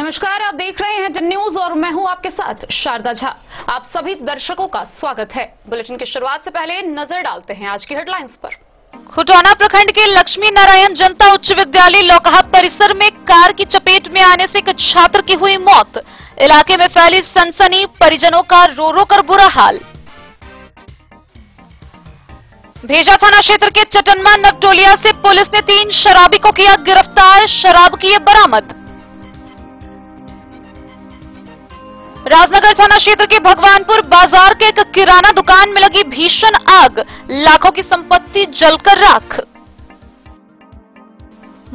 नमस्कार, आप देख रहे हैं जन न्यूज और मैं हूं आपके साथ शारदा झा। आप सभी दर्शकों का स्वागत है। बुलेटिन की शुरुआत से पहले नजर डालते हैं आज की हेडलाइंस पर। खुटौना प्रखंड के लक्ष्मी नारायण जनता उच्च विद्यालय लौकहा परिसर में कार की चपेट में आने से एक छात्र की हुई मौत। इलाके में फैली सनसनी, परिजनों का रो रो कर बुरा हाल। भेजा थाना क्षेत्र के चटनमा नवटोलिया से पुलिस ने 3 शराबी को किया गिरफ्तार, शराब किए बरामद। राजनगर थाना क्षेत्र के भगवानपुर बाजार के एक किराना दुकान में लगी भीषण आग, लाखों की संपत्ति जलकर राख।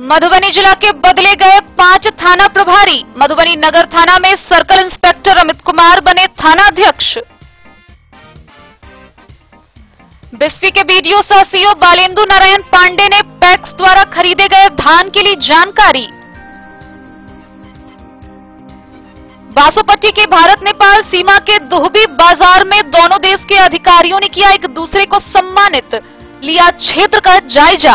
मधुबनी जिला के बदले गए 5 थाना प्रभारी। मधुबनी नगर थाना में सर्कल इंस्पेक्टर अमित कुमार बने थानाध्यक्ष। बिस्फी के बीडीओ सह सीओ बालेंदु नारायण पांडे ने पैक्स द्वारा खरीदे गए धान के लिए जानकारी। बासोपट्टी के भारत नेपाल सीमा के दुहबी बाजार में दोनों देश के अधिकारियों ने किया एक दूसरे को सम्मानित, लिया क्षेत्र का जायजा।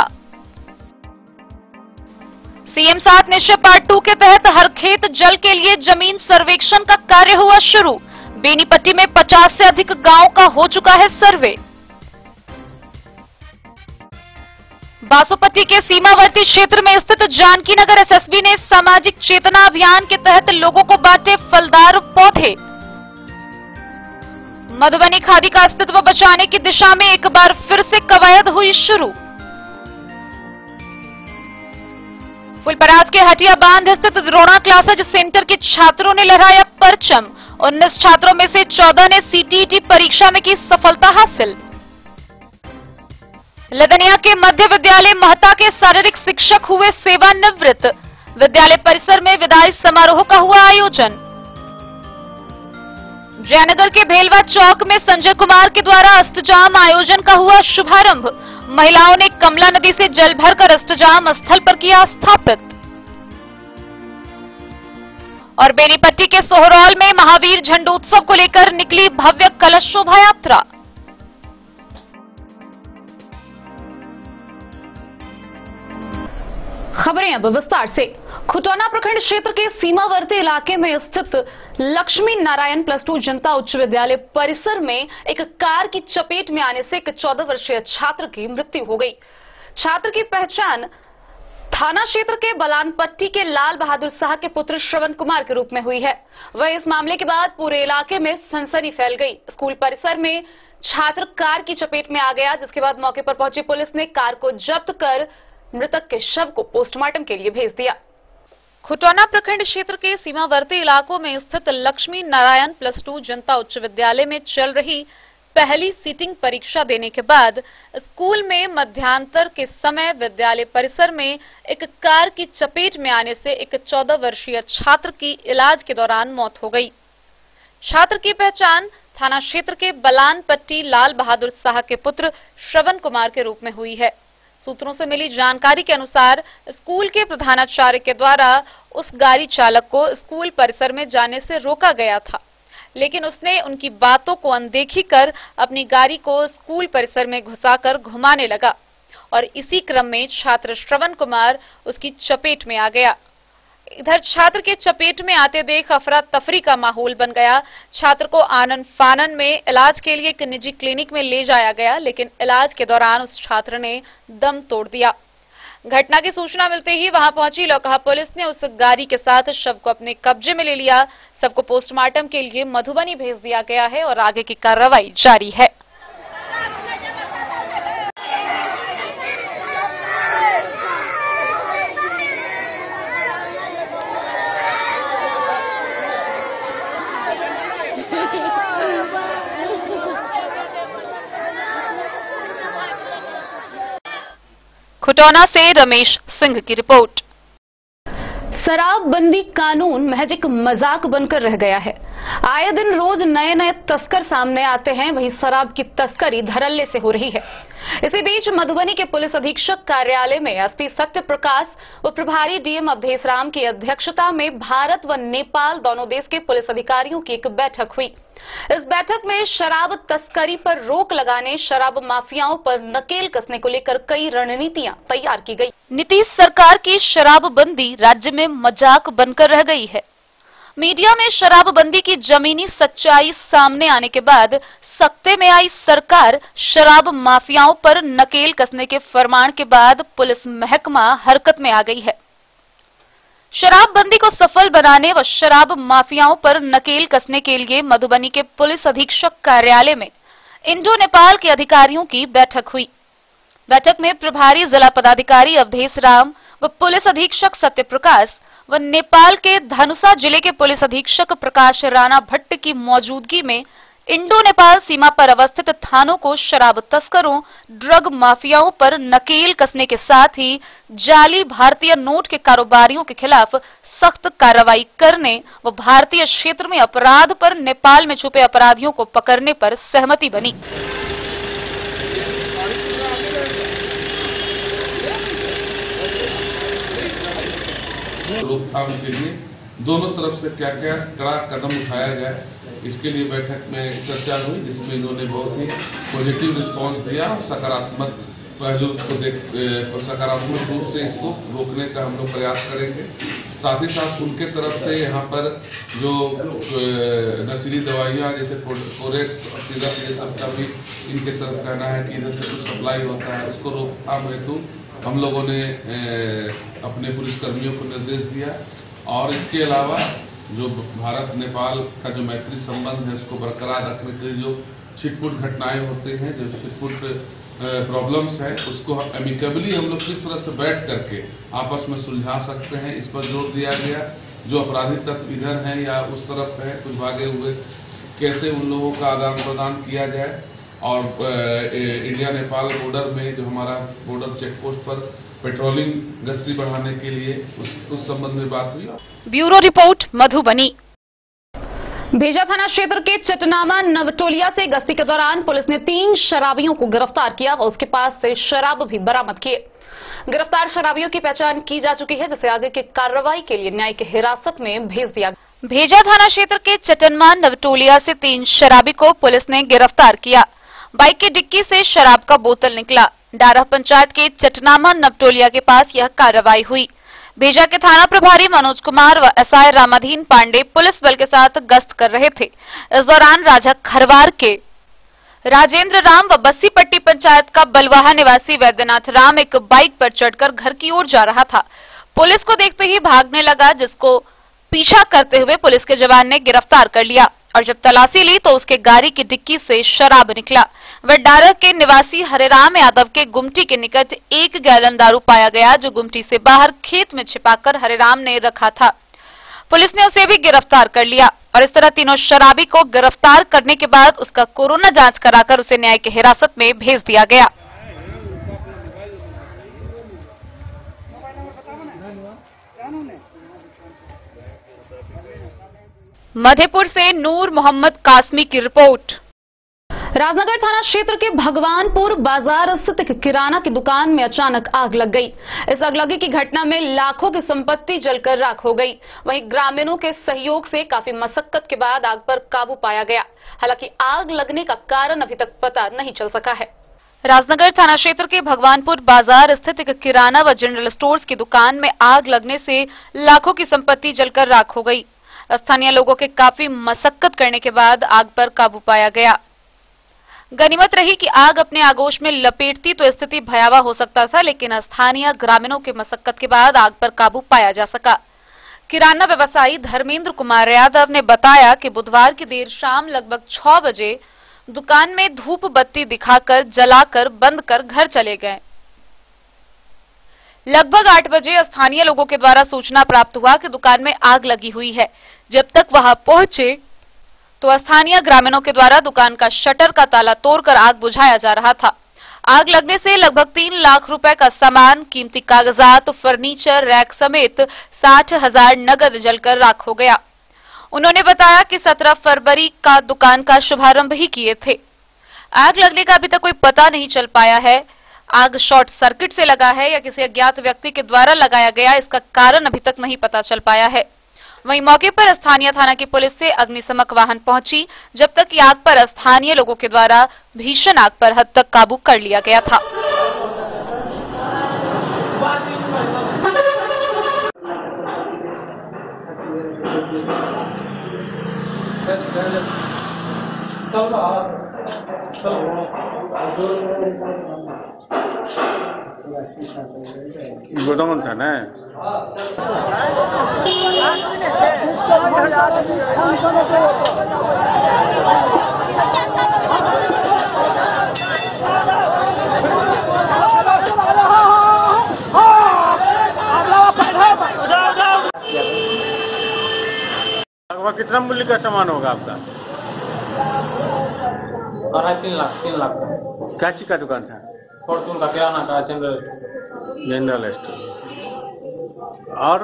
सीएम 7 निश्चय पार्ट 2 के तहत हर खेत जल के लिए जमीन सर्वेक्षण का कार्य हुआ शुरू। बेनीपट्टी में 50 से अधिक गांव का हो चुका है सर्वे। बासोपट्टी के सीमावर्ती क्षेत्र में स्थित जानकी नगर एसएसबी ने सामाजिक चेतना अभियान के तहत लोगों को बांटे फलदार पौधे। मधुबनी खादी का अस्तित्व बचाने की दिशा में एक बार फिर से कवायद हुई शुरू। फुलपरास के हटिया बांध स्थित द्रोणा क्लासेज सेंटर के छात्रों ने लहराया परचम। 19 छात्रों में से 14 ने सीटीईटी परीक्षा में की सफलता हासिल। लदनिया के मध्य विद्यालय महता के शारीरिक शिक्षक हुए सेवानिवृत्त। विद्यालय परिसर में विदाई समारोह का हुआ आयोजन। जयनगर के भेलवा चौक में संजय कुमार के द्वारा अष्टजाम आयोजन का हुआ शुभारंभ। महिलाओं ने कमला नदी से जल भरकर अष्टजाम स्थल पर किया स्थापित। और बेनीपट्टी के सोहरौल में महावीर झंडोत्सव को लेकर निकली भव्य कलश शोभा यात्रा। खबरें अब विस्तार से। खुटौना प्रखंड क्षेत्र के सीमावर्ती इलाके में स्थित लक्ष्मी नारायण +2 जनता उच्च विद्यालय परिसर में एक कार की चपेट में आने से एक 14 वर्षीय छात्र की मृत्यु हो गई। छात्र की पहचान थाना क्षेत्र के बलानपट्टी के लाल बहादुर शाह के पुत्र श्रवण कुमार के रूप में हुई है। वह इस मामले के बाद पूरे इलाके में सनसनी फैल गई। स्कूल परिसर में छात्र कार की चपेट में आ गया, जिसके बाद मौके पर पहुंची पुलिस ने कार को जब्त कर मृतक के शव को पोस्टमार्टम के लिए भेज दिया। खुटौना प्रखंड क्षेत्र के सीमावर्ती इलाकों में स्थित लक्ष्मी नारायण +2 जनता उच्च विद्यालय में चल रही पहली सीटिंग परीक्षा देने के बाद स्कूल में मध्यांतर के समय विद्यालय परिसर में एक कार की चपेट में आने से एक 14 वर्षीय छात्र की इलाज के दौरान मौत हो गई। छात्र की पहचान थाना क्षेत्र के बलानपट्टी लाल बहादुर शाह के पुत्र श्रवण कुमार के रूप में हुई है। सूत्रों से मिली जानकारी के अनुसार स्कूल के प्रधानाचार्य के द्वारा उस गाड़ी चालक को स्कूल परिसर में जाने से रोका गया था, लेकिन उसने उनकी बातों को अनदेखी कर अपनी गाड़ी को स्कूल परिसर में घुसाकर घुमाने लगा और इसी क्रम में छात्र श्रवण कुमार उसकी चपेट में आ गया। इधर छात्र के चपेट में आते देख अफरा तफरी का माहौल बन गया। छात्र को आनन फानन में इलाज के लिए एक निजी क्लिनिक में ले जाया गया, लेकिन इलाज के दौरान उस छात्र ने दम तोड़ दिया। घटना की सूचना मिलते ही वहां पहुंची लौकहा पुलिस ने उस गाड़ी के साथ शव को अपने कब्जे में ले लिया। शव को पोस्टमार्टम के लिए मधुबनी भेज दिया गया है और आगे की कार्रवाई जारी है। खुटौना से रमेश सिंह की रिपोर्ट। शराबबंदी कानून महज एक मजाक बनकर रह गया है। आए दिन रोज नए नए तस्कर सामने आते हैं, वहीं शराब की तस्करी धड़ल्ले से हो रही है। इसी बीच मधुबनी के पुलिस अधीक्षक कार्यालय में एसपी सत्य प्रकाश व प्रभारी डीएम अवधेश राम की अध्यक्षता में भारत व नेपाल दोनों देश के पुलिस अधिकारियों की एक बैठक हुई। इस बैठक में शराब तस्करी पर रोक लगाने, शराब माफियाओं पर नकेल कसने को लेकर कई रणनीतियां तैयार की गई। नीतीश सरकार की शराबबंदी राज्य में मजाक बनकर रह गई है। मीडिया में शराबबंदी की जमीनी सच्चाई सामने आने के बाद सख्ते में आई सरकार, शराब माफियाओं पर नकेल कसने के फरमान के बाद पुलिस महकमा हरकत में आ गई है। शराबबंदी को सफल बनाने व शराब माफियाओं पर नकेल कसने के लिए मधुबनी के पुलिस अधीक्षक कार्यालय में इंडो नेपाल के अधिकारियों की बैठक हुई। बैठक में प्रभारी जिला पदाधिकारी अवधेश राम व पुलिस अधीक्षक सत्यप्रकाश व नेपाल के धनुषा जिले के पुलिस अधीक्षक प्रकाश राणा भट्ट की मौजूदगी में इंडो नेपाल सीमा पर अवस्थित थानों को शराब तस्करों, ड्रग माफियाओं पर नकेल कसने के साथ ही जाली भारतीय नोट के कारोबारियों के खिलाफ सख्त कार्रवाई करने व भारतीय क्षेत्र में अपराध पर नेपाल में छुपे अपराधियों को पकड़ने पर सहमति बनी। रोकथाम के लिए दोनों तरफ से क्या क्या कड़ा कदम उठाया गया, इसके लिए बैठक में चर्चा हुई, जिसमें इन्होंने बहुत ही पॉजिटिव रिस्पांस दिया और सकारात्मक पहलू को सकारात्मक रूप से इसको रोकने का हम लोग प्रयास करेंगे। साथ ही साथ उनके तरफ से यहाँ पर जो नशीली दवाइयाँ जैसे कोरेक्स और सिरप ये सब का भी इनके तरफ कहना है कि इधर से कुछ सप्लाई होता है, उसको रोकथाम हेतु हम लोगों ने अपने पुलिसकर्मियों को निर्देश दिया। और इसके अलावा जो भारत नेपाल का जो मैत्री संबंध है उसको बरकरार रखने के लिए जो छिटपुट घटनाएं होते हैं, जो छिटपुट प्रॉब्लम्स है, उसको एमिकेबली हम लोग किस तरह से बैठ करके आपस में सुलझा सकते हैं, इस पर जोर दिया गया। जो अपराधी तत्व इधर हैं या उस तरफ है कुछ भागे हुए, कैसे उन लोगों का आदान प्रदान किया जाए। और इंडिया नेपाल बॉर्डर में जो हमारा बॉर्डर चेक पोस्ट पर पेट्रोलिंग गश्ती बढ़ाने के लिए उस संबंध में बात हुई। Bureau report, Madhubani. भेजा थाना क्षेत्र के चटनामा नवटोलिया से गश्ती के दौरान पुलिस ने 3 शराबियों को गिरफ्तार किया और उसके पास से शराब भी बरामद किए। गिरफ्तार शराबियों की पहचान की जा चुकी है, जिसे आगे की कार्रवाई के लिए न्यायिक हिरासत में भेज दिया। भेजा थाना क्षेत्र के चटनमा नवटोलिया से 3 शराबी को पुलिस ने गिरफ्तार किया। बाइक की डिक्की से शराब का बोतल निकला। डारह पंचायत के चटनामा नवटोलिया के पास यह कार्रवाई हुई। भेजा के थाना प्रभारी मनोज कुमार व एसआई रामाधीन पांडे पुलिस बल के साथ गश्त कर रहे थे। इस दौरान राजा खरवार के राजेंद्र राम व बस्सी पट्टी पंचायत का बलवाहा निवासी वैद्यनाथ राम एक बाइक पर चढ़कर घर की ओर जा रहा था। पुलिस को देखते ही भागने लगा, जिसको पीछा करते हुए पुलिस के जवान ने गिरफ्तार कर लिया और जब तलाशी ली तो उसके गाड़ी की डिक्की से शराब निकला। वह डारह के निवासी हरेराम यादव के गुमटी के निकट 1 गैलन दारू पाया गया, जो गुमटी से बाहर खेत में छिपाकर हरेराम ने रखा था। पुलिस ने उसे भी गिरफ्तार कर लिया और इस तरह तीनों शराबी को गिरफ्तार करने के बाद उसका कोरोना जांच कराकर उसे न्यायिक हिरासत में भेज दिया गया। मधेपुर से नूर मोहम्मद कासमी की रिपोर्ट। राजनगर थाना क्षेत्र के भगवानपुर बाजार स्थित एक किराना की दुकान में अचानक आग लग गई। इस अगलगी की घटना में लाखों की संपत्ति जलकर राख हो गई। वहीं ग्रामीणों के सहयोग से काफी मशक्कत के बाद आग पर काबू पाया गया। हालांकि आग लगने का कारण अभी तक पता नहीं चल सका है। राजनगर थाना क्षेत्र के भगवानपुर बाजार स्थित एक किराना व जनरल स्टोर्स की दुकान में आग लगने से लाखों की संपत्ति जलकर राख हो गई। स्थानीय लोगों के काफी मशक्कत करने के बाद आग पर काबू पाया गया। गनीमत रही कि आग अपने आगोश में लपेटती तो स्थिति भयावह हो सकता था, लेकिन स्थानीय ग्रामीणों के मशक्कत के बाद आग पर काबू पाया जा सका। किराना व्यवसायी धर्मेंद्र कुमार यादव ने बताया कि बुधवार की देर शाम लगभग 6 बजे दुकान में धूप बत्ती दिखाकर जलाकर बंद कर घर चले गए। लगभग 8 बजे स्थानीय लोगों के द्वारा सूचना प्राप्त हुआ कि दुकान में आग लगी हुई है। जब तक वहां पहुंचे तो स्थानीय ग्रामीणों के द्वारा दुकान का शटर का ताला तोड़कर आग बुझाया जा रहा था। आग लगने से लगभग 3 लाख रुपए का सामान, कीमती कागजात, फर्नीचर, रैक समेत 60,000 नगद जलकर राख हो गया। उन्होंने बताया कि 17 फरवरी का दुकान का शुभारंभ ही किए थे। आग लगने का अभी तक कोई पता नहीं चल पाया है। आग शॉर्ट सर्किट से लगा है या किसी अज्ञात व्यक्ति के द्वारा लगाया गया, इसका कारण अभी तक नहीं पता चल पाया है। वहीं मौके पर स्थानीय थाना की पुलिस से अग्निशमक वाहन पहुंची, जब तक कि आग पर स्थानीय लोगों के द्वारा भीषण आग पर हद तक काबू कर लिया गया था। गोदाम था ना। लगभग कितना मूल्य का सामान होगा आपका? 3 लाख का। क्या चीज का दुकान था? फॉर्चून का, किराना का, जनरल स्टोर और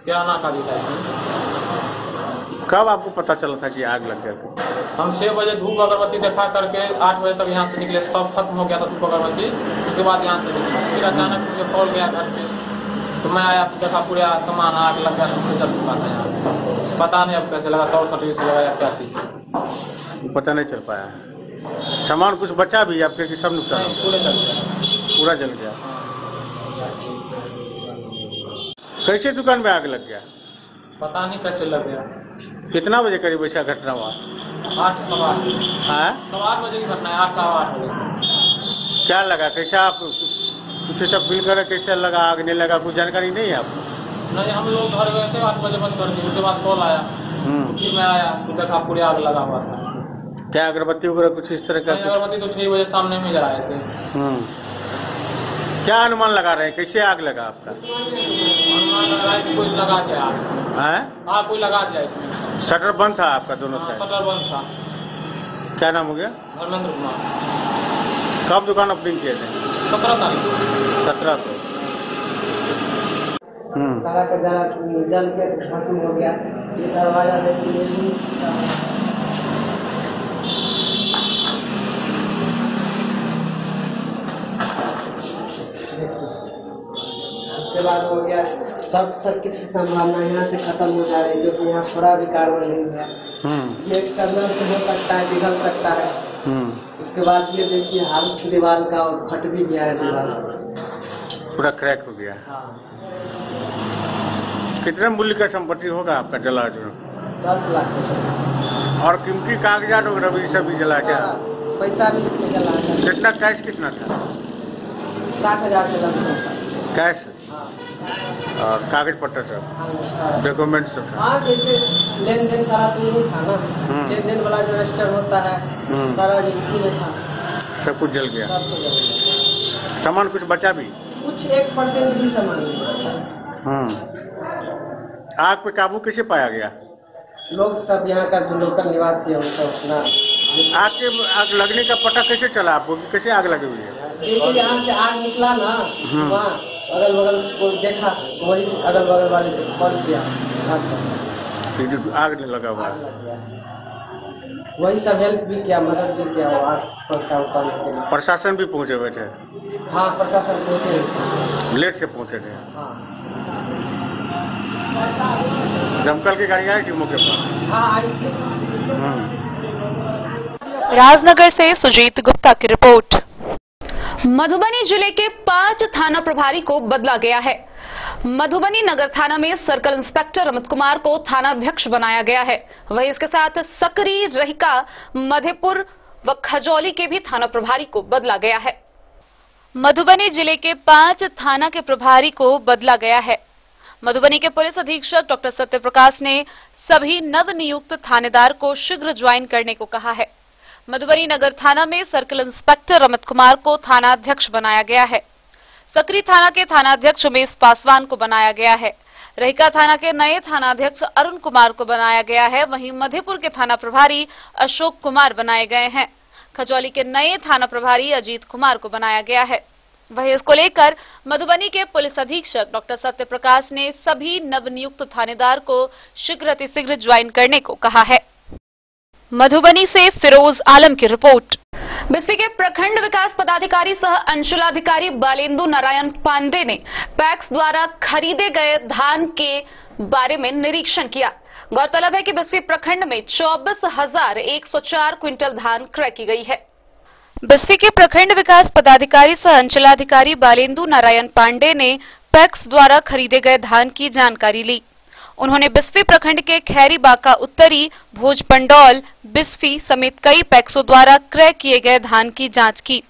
किराना का भी था। कब आपको पता चला था कि आग लग गया? हम 6 बजे धूप अगरबत्ती देखा करके 8 बजे तक यहाँ से निकले, सब खत्म हो गया था धूप अगरबत्ती। उसके बाद यहाँ से निकले, फिर अचानक मुझे कॉल गया घर से, तो मैं आया, देखा पूरा सामान आग लग गया। सबसे चल चुका था यहाँ, पता नहीं अब कैसे लगा, शॉर्ट सर्किट से लगा या क्या चीज, पता नहीं चल पाया। सामान कुछ बचा भी आपके कि सब नुकसान हो गया? पूरा जल गया। कैसे दुकान में आग लग गया? पता नहीं कैसे लग गया। कितना बजे करीब ऐसा घटना हुआ? 8 सवा 8 बजे की घटना है, 8 सवा 8 बजे। क्या लगा? कैसा आप कुछ ऐसा फील करे? कैसे लगा? आग नहीं लगा? कुछ जानकारी नहीं है आपको? नहीं, हम लोग घर गए थे, 8 बजे बंद कर दिए। उसके बाद कॉल आया, फिर मैं आया तो देखा पूरी आग लगा हुआ था। क्या अगरबत्ती वगैरह कुछ इस तरह का? अगरबत्ती तो 6 बजे सामने में जलाए थे। क्या अनुमान लगा रहे हैं कैसे आग लगा आपका? अनुमान लगा है कि कोई लगा दिया आग। हाँ, कोई लगा दिया इसमें। शटर बंद था आपका दोनों साइड? शटर बंद था। क्या नाम हो गया? धर्मेंद्र कुमार। कब दुकान ओपनिंग किए थे? 17 तारीख। 17 को। सारा का जल के खत्म हो गया। ये दरवाजा देखिए, उसके बाद हो गया शॉर्ट सर्किट की संभावना यहाँ से खत्म हो जा रही है, क्योंकि यहाँ थोड़ा भी कार्बन नहीं है। ये एक्सटर्नल से हो सकता है, पिघल सकता है। उसके बाद ये देखिए हाल दीवार का, और फट भी गया है दीवार, पूरा क्रैक हो गया। हाँ। कितने मूल्य का संपत्ति होगा आपका जला? 10 लाख। और कीमती कागजात वगैरह भी सभी जला क्या? पैसा भी इसमें जला है। कितना कैश कितना था? 60,000 के लगभग कैश हाँ। और कागज पत्र सब, डॉक्यूमेंट सब था? हाँ, जैसे लेन देन सारा तो यही था ना। लेन देन वाला जो रजिस्टर होता है, सारा इसी में था। सब कुछ जल गया। सब कुछ जल गया। सामान कुछ बचा भी? कुछ 1% भी सामान नहीं बचा। आग पे काबू कैसे पाया गया? लोग सब यहाँ का जो लोकल निवासी है उसका अपना आग लगने का पता कैसे चला आपको कि कैसे आग लगी हुई है? देखिए यहाँ से आग निकला ना, वहाँ अगल बगल को देखा, वही अगल बगल वाले से कॉल किया, आग नहीं लगा हुआ। वही सब हेल्प भी किया, मदद भी किया। वो आग पर प्रशासन भी पहुँचे हुए थे? हाँ, प्रशासन पहुँचे, लेट से पहुँचे थे। हाँ। दमकल की गाड़ी आई थी मौके पर? हाँ, आई थी। राजनगर से सुजीत गुप्ता की रिपोर्ट। मधुबनी जिले के 5 थाना प्रभारी को बदला गया है। मधुबनी नगर थाना में सर्कल इंस्पेक्टर अमित कुमार को थानाध्यक्ष बनाया गया है। वहीं इसके साथ सकरी, रहिका, मधेपुर व खजौली के भी थाना प्रभारी को बदला गया है। मधुबनी जिले के 5 थाना के प्रभारी को बदला गया है। मधुबनी के पुलिस अधीक्षक डॉक्टर सत्यप्रकाश ने सभी नवनियुक्त थानेदार को शीघ्र ज्वाइन करने को कहा है। मधुबनी नगर थाना में सर्कल इंस्पेक्टर अमित कुमार को थानाध्यक्ष बनाया गया है। सकरी थाना के थानाध्यक्ष उमेश पासवान को बनाया गया है। रहिका थाना के नए थानाध्यक्ष अरुण कुमार को बनाया गया है। वहीं मधेपुर के थाना प्रभारी अशोक कुमार बनाए गए हैं। खजौली के नए थाना प्रभारी अजीत कुमार को बनाया गया है। वहीं इसको लेकर मधुबनी के पुलिस अधीक्षक डॉक्टर सत्यप्रकाश ने सभी नवनियुक्त थानेदार को शीघ्र ज्वाइन करने को कहा है। मधुबनी से फिरोज आलम की रिपोर्ट। बिस्फी के प्रखंड विकास पदाधिकारी सह अंचलाधिकारी बालेंदु नारायण पांडे ने पैक्स द्वारा खरीदे गए धान के बारे में निरीक्षण किया। गौरतलब है कि बिस्फी प्रखंड में 24,104 क्विंटल धान क्रय की गई है। बिस्फी के प्रखंड विकास पदाधिकारी सह अंचलाधिकारी बालेंदु नारायण पांडे ने पैक्स द्वारा खरीदे गए धान की जानकारी ली। उन्होंने बिस्फी प्रखंड के खैरीबाका उत्तरी, भोजपंडौल, बिस्फी समेत कई पैक्सों द्वारा क्रय किए गए धान की जांच की।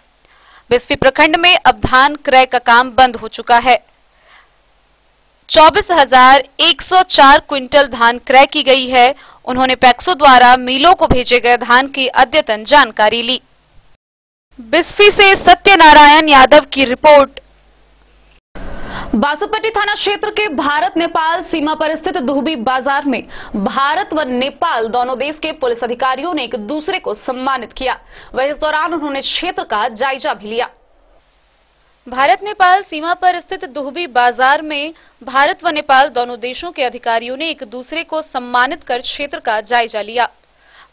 बिस्फी प्रखंड में अब धान क्रय का काम बंद हो चुका है। 24,104 क्विंटल धान क्रय की गई है। उन्होंने पैक्सों द्वारा मिलों को भेजे गए धान की अद्यतन जानकारी ली। बिस्फी से सत्यनारायण यादव की रिपोर्ट। बासोपट्टी थाना क्षेत्र के भारत नेपाल सीमा पर स्थित दुहबी बाजार में भारत व नेपाल दोनों देश के पुलिस अधिकारियों ने एक दूसरे को सम्मानित किया। वह इस दौरान उन्होंने क्षेत्र का जायजा भी लिया। भारत नेपाल सीमा पर स्थित दुहबी बाजार में भारत व नेपाल दोनों देशों के अधिकारियों ने एक दूसरे को सम्मानित कर क्षेत्र का जायजा लिया।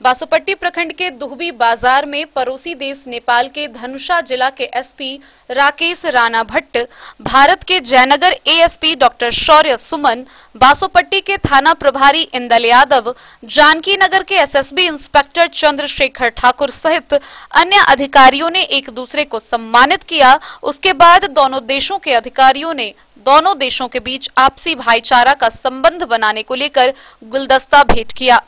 बासोपट्टी प्रखंड के दुहबी बाजार में पड़ोसी देश नेपाल के धनुषा जिला के एसपी राकेश राणा भट्ट, भारत के जयनगर एएसपी डॉक्टर शौर्य सुमन, बासोपट्टी के थाना प्रभारी इंदल यादव, जानकी नगर के एसएसबी इंस्पेक्टर चंद्रशेखर ठाकुर सहित अन्य अधिकारियों ने एक दूसरे को सम्मानित किया। उसके बाद दोनों देशों के अधिकारियों ने दोनों देशों के बीच आपसी भाईचारा का संबंध बनाने को लेकर गुलदस्ता भेंट किया।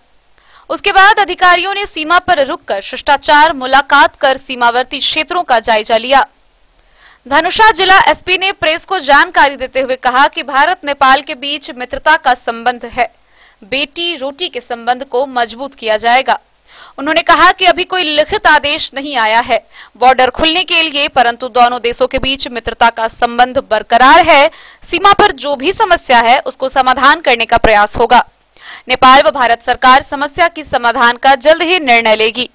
उसके बाद अधिकारियों ने सीमा पर रुककर शिष्टाचार मुलाकात कर सीमावर्ती क्षेत्रों का जायजा लिया। धनुषा जिला एसपी ने प्रेस को जानकारी देते हुए कहा कि भारत नेपाल के बीच मित्रता का संबंध है। बेटी रोटी के संबंध को मजबूत किया जाएगा। उन्होंने कहा कि अभी कोई लिखित आदेश नहीं आया है बॉर्डर खुलने के लिए, परंतु दोनों देशों के बीच मित्रता का संबंध बरकरार है। सीमा पर जो भी समस्या है उसको समाधान करने का प्रयास होगा। नेपाल व भारत सरकार समस्या की समाधान का जल्द ही निर्णय लेगी।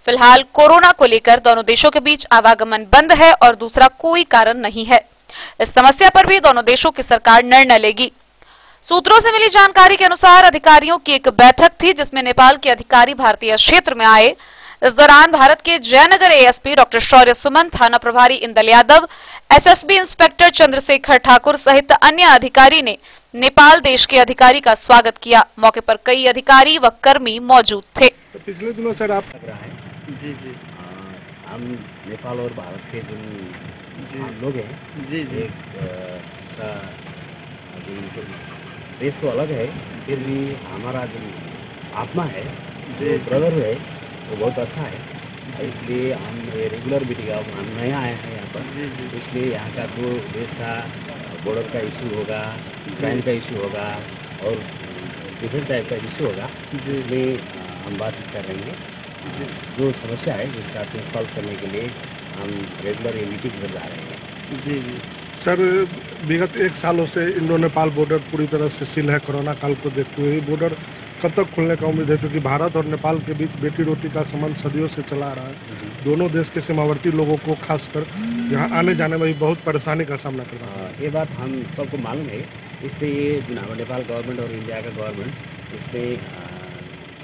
फिलहाल कोरोना को लेकर दोनों देशों के बीच आवागमन बंद है और दूसरा कोई कारण नहीं है। इस समस्या पर भी दोनों देशों की सरकार निर्णय लेगी। सूत्रों से मिली जानकारी के अनुसार अधिकारियों की एक बैठक थी जिसमें नेपाल के अधिकारी भारतीय क्षेत्र में आए। इस दौरान भारत के जयनगर एएसपी डॉक्टर शौर्य सुमन, थाना प्रभारी इंदल यादव, एसएसबी इंस्पेक्टर चंद्रशेखर ठाकुर सहित अन्य अधिकारी ने नेपाल देश के अधिकारी का स्वागत किया। मौके पर कई अधिकारी व कर्मी मौजूद थे। तो पिछले दिनों सर आप लग रहा है जी जी हम नेपाल और भारत के जो लोग हैं जी जी देश तो अलग है, फिर भी हमारा जो आत्मा है, जो ब्रदर है, वो बहुत अच्छा है। इसलिए हम रेगुलर मीटिंग, हम नया आए हैं यहाँ पर, इसलिए यहाँ का दो देश का बॉर्डर का इशू होगा, डिजाइन का इशू होगा और डिफरेंट टाइप का इशू होगा, जिसमें हम बातचीत कर रहे हैं। जो समस्या है उसका सॉल्व करने के लिए हम रेगुलर ये मीटिंग में जा रहे हैं। जी जी सर, विगत 1 सालों से इंडो नेपाल बॉर्डर पूरी तरह से सील है। कोरोना काल को देखते हुए बॉर्डर कब तक खुलने का उम्मीद है, क्योंकि भारत और नेपाल के बीच बेटी रोटी का संबंध सदियों से चला आ रहा है। दोनों देश के सीमावर्ती लोगों को खासकर यहाँ आने जाने में भी बहुत परेशानी का सामना करना है। ये बात हम सबको मालूम है, इसलिए ये जो नेपाल गवर्नमेंट और इंडिया का गवर्नमेंट इसमें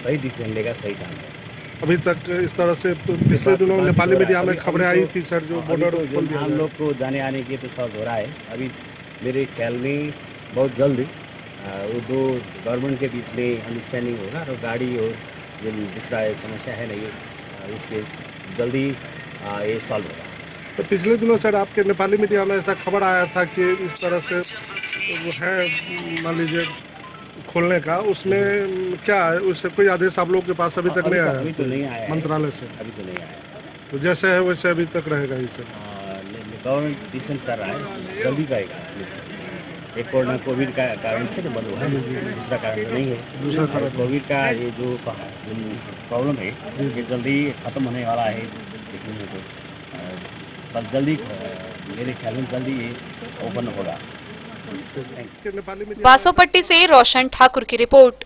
सही डिसीजन लेगा, सही काम है। अभी तक इस तरह से पिछले दिनों नेपाली मीडिया में खबरें आई थी सर, जो बॉर्डर हम लोग को जाने आने की तो सब हो रहा है। अभी मेरे ख्याल में बहुत जल्द वो दो गवर्नमेंट के बीच में अंडरस्टैंडिंग होगा और गाड़ी और जो दूसरा समस्या है ना, ये इसके जल्दी ये सॉल्व होगा। तो पिछले दिनों सर आपके नेपाली मीडिया में ऐसा खबर आया था कि इस तरह से वो है, मान लीजिए खोलने का, उसमें क्या है, उससे कोई आदेश आप लोगों के पास अभी तक नहीं आया? अभी तो नहीं आया मंत्रालय से अभी तो नहीं आया। तो जैसे है वैसे अभी तक रहेगा ही सर? गवर्नमेंट डिसीजन कर रहा है, जल्दी करेगा। एक कोरोना कोविड का कारण से तो बंद हुआ है, दूसरा कारण तो नहीं है। दूसरा कारण कोविड का ये जो प्रॉब्लम है ये जल्दी खत्म होने वाला है, देखने में तो बस जल्दी, मेरे ख्याल में जल्दी ये ओपन होगा। बासोपट्टी से रोशन ठाकुर की रिपोर्ट।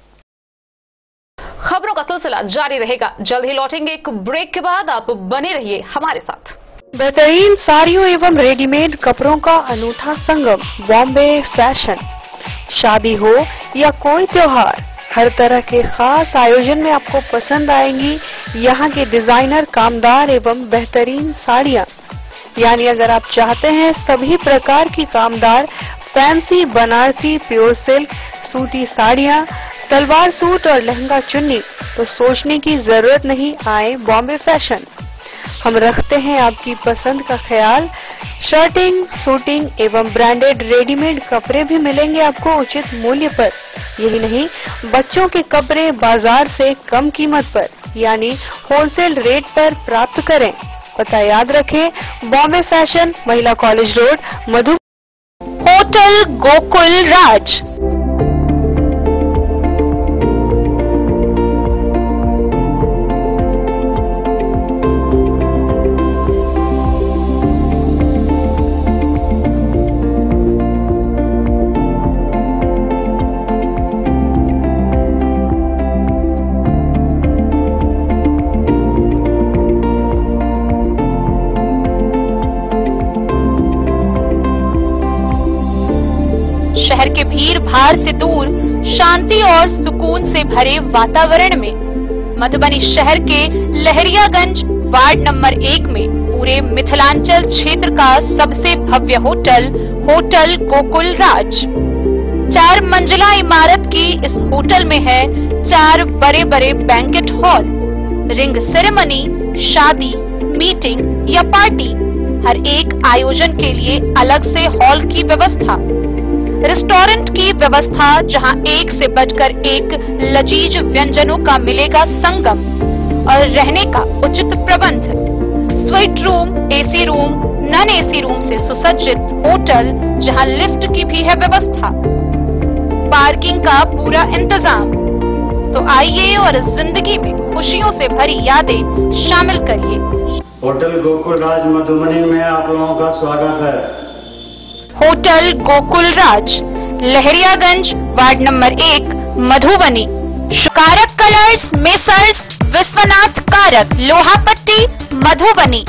खबरों का सिलसिला जारी रहेगा, जल्द ही लौटेंगे एक ब्रेक के बाद। आप बने रहिए हमारे साथ। बेहतरीन साड़ियों एवं रेडीमेड कपड़ों का अनूठा संगम बॉम्बे फैशन। शादी हो या कोई त्योहार, हर तरह के खास आयोजन में आपको पसंद आएंगी यहाँ के डिजाइनर, कामदार एवं बेहतरीन साड़ियाँ। यानी अगर आप चाहते हैं सभी प्रकार की कामदार फैंसी बनारसी प्योर सिल्क सूती साड़ियाँ, सलवार सूट और लहंगा चुन्नी, तो सोचने की जरूरत नहीं, आए बॉम्बे फैशन। हम रखते हैं आपकी पसंद का ख्याल। शर्टिंग, सूटिंग एवं ब्रांडेड रेडीमेड कपड़े भी मिलेंगे आपको उचित मूल्य पर। यही नहीं, बच्चों के कपड़े बाजार से कम कीमत पर यानी होलसेल रेट पर प्राप्त करें। पता याद रखें, बॉम्बे फैशन, महिला कॉलेज रोड, मधु। होटल गोकुल राज। शहर के भीड़ भाड़ से दूर शांति और सुकून से भरे वातावरण में मधुबनी शहर के लहरियागंज वार्ड नंबर 1 में पूरे मिथिलांचल क्षेत्र का सबसे भव्य होटल, होटल गोकुल राज। 4 मंजिला इमारत की इस होटल में है 4 बड़े बड़े बैंकेट हॉल, रिंग सेरेमनी, शादी, मीटिंग या पार्टी, हर एक आयोजन के लिए अलग से हॉल की व्यवस्था, रेस्टोरेंट की व्यवस्था जहां एक से बढ़कर एक लजीज व्यंजनों का मिलेगा संगम, और रहने का उचित प्रबंध, suite room, AC room, non AC room से सुसज्जित होटल जहां लिफ्ट की भी है व्यवस्था, पार्किंग का पूरा इंतजाम। तो आइए और जिंदगी में खुशियों से भरी यादें शामिल करिए। होटल गोकुल राज मधुबनी में आप लोगों का स्वागत है। होटल गोकुल राज, लहरियागंज वार्ड नंबर 1, मधुबनी। कारक कलर्स, मेसर्स विश्वनाथ कारक, लोहापट्टी, मधुबनी।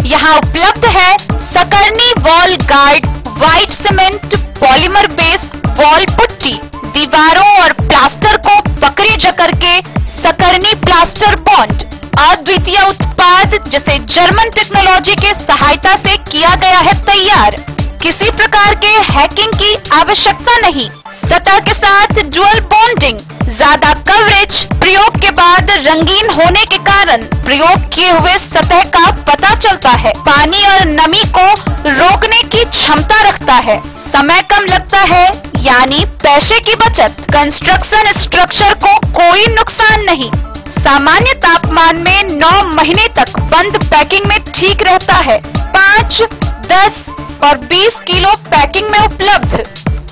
यहाँ उपलब्ध है Sakarni wall guard, white cement polymer base wall putty, दीवारों और प्लास्टर को पकड़े जकड़ के सकरनी प्लास्टर बॉन्ड, अद्वितीय उत्पाद जिसे जर्मन टेक्नोलॉजी के सहायता से किया गया है तैयार। किसी प्रकार के हैकिंग की आवश्यकता नहीं। सतह के साथ डुअल बॉन्डिंग, ज्यादा कवरेज, प्रयोग के बाद रंगीन होने के कारण प्रयोग किए हुए सतह का पता चलता है। पानी और नमी को रोकने की क्षमता रखता है। समय कम लगता है यानी पैसे की बचत। कंस्ट्रक्शन स्ट्रक्चर को कोई नुकसान नहीं। सामान्य तापमान में 9 महीने तक बंद पैकिंग में ठीक रहता है। 5, 10 और 20 किलो पैकिंग में उपलब्ध।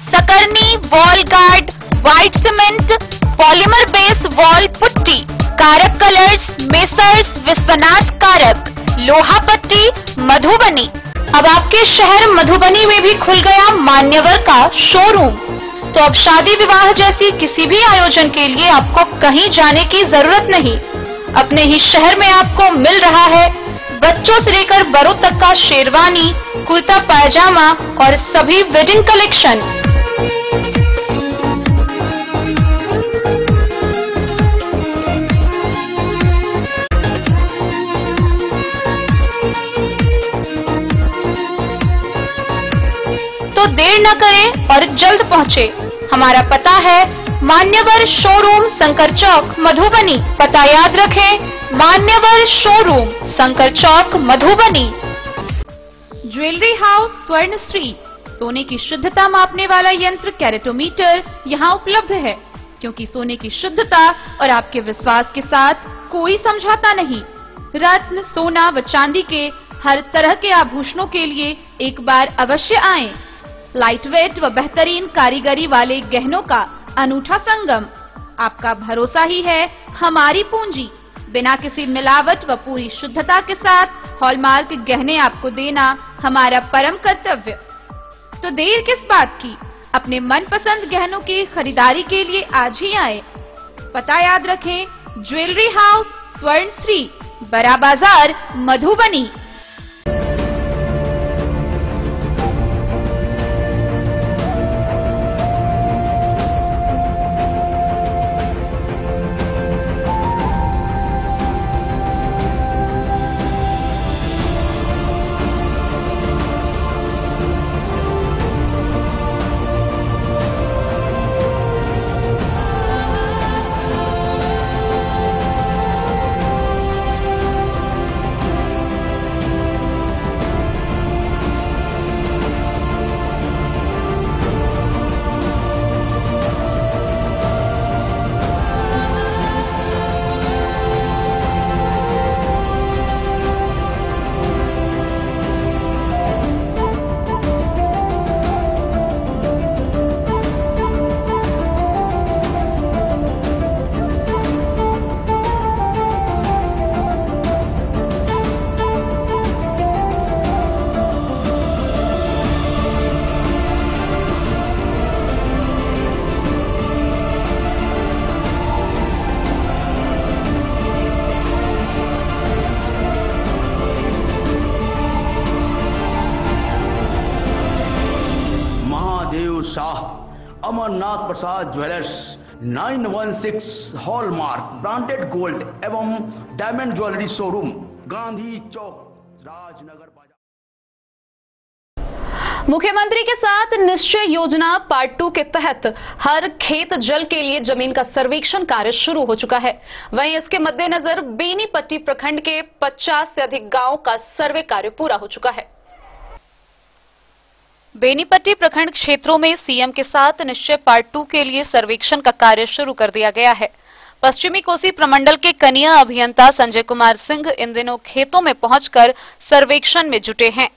Sakarni wall guard, white cement polymer base wall putty, Karak colours, messrs Vishwanath Karak, Lohapatti, Madhubani. अब आपके शहर मधुबनी में भी खुल गया मान्यवर का शोरूम। तो अब शादी विवाह जैसी किसी भी आयोजन के लिए आपको कहीं जाने की जरूरत नहीं। अपने ही शहर में आपको मिल रहा है बच्चों से लेकर बड़ों तक का शेरवानी, कुर्ता पायजामा और सभी वेडिंग कलेक्शन। तो देर न करें और जल्द पहुंचे। हमारा पता है मान्यवर शोरूम, शंकर चौक, मधुबनी। पता याद रखें, मान्यवर showroom, Shankar Chowk, Madhubani. Jewellery house स्वर्ण श्री, सोने की शुद्धता मापने वाला यंत्र कैरेटोमीटर यहाँ उपलब्ध है, क्योंकि सोने की शुद्धता और आपके विश्वास के साथ कोई समझौता नहीं। रत्न, सोना व चांदी के हर तरह के आभूषणों के लिए एक बार अवश्य आएं। लाइट वेट व बेहतरीन कारीगरी वाले गहनों का अनूठा संगम। आपका भरोसा ही है हमारी पूंजी। बिना किसी मिलावट व पूरी शुद्धता के साथ हॉलमार्क गहने आपको देना हमारा परम कर्तव्य। तो देर किस बात की, अपने मनपसंद गहनों की खरीदारी के लिए आज ही आए। पता याद रखें, ज्वेलरी हाउस स्वर्ण श्री, बड़ा बाजार, मधुबनी। शाह, अमरनाथ प्रसाद ज्वेलर्स, 916 हॉलमार्क ब्रांडेड गोल्ड एवं डायमंड ज्वेलरी शोरूम, गांधी चौक, राजनगर बाजार। मुख्यमंत्री के साथ निश्चय योजना पार्ट 2 के तहत हर खेत जल के लिए जमीन का सर्वेक्षण कार्य शुरू हो चुका है। वहीं इसके मद्देनजर बेनीपट्टी प्रखंड के 50 से अधिक गांवों का सर्वे कार्य पूरा हो चुका है। बेनीपट्टी प्रखंड क्षेत्रों में सीएम के साथ निश्चय पार्ट 2 के लिए सर्वेक्षण का कार्य शुरू कर दिया गया है। पश्चिमी कोसी प्रमंडल के कनिया अभियंता संजय कुमार सिंह इन दिनों खेतों में पहुंचकर सर्वेक्षण में जुटे हैं।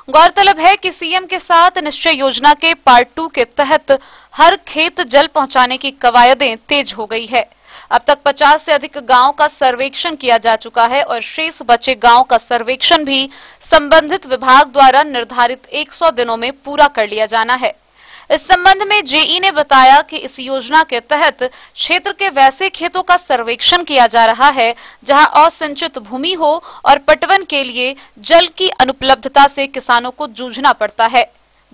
गौरतलब है कि सीएम के साथ निश्चय योजना के पार्ट 2 के तहत हर खेत जल पहुंचाने की कवायदें तेज हो गई है। अब तक 50 से अधिक गांव का सर्वेक्षण किया जा चुका है और शेष बचे गांव का सर्वेक्षण भी संबंधित विभाग द्वारा निर्धारित 100 दिनों में पूरा कर लिया जाना है। इस संबंध में जेई ने बताया कि इस योजना के तहत क्षेत्र के वैसे खेतों का सर्वेक्षण किया जा रहा है जहां असिंचित भूमि हो और पटवन के लिए जल की अनुपलब्धता से किसानों को जूझना पड़ता है।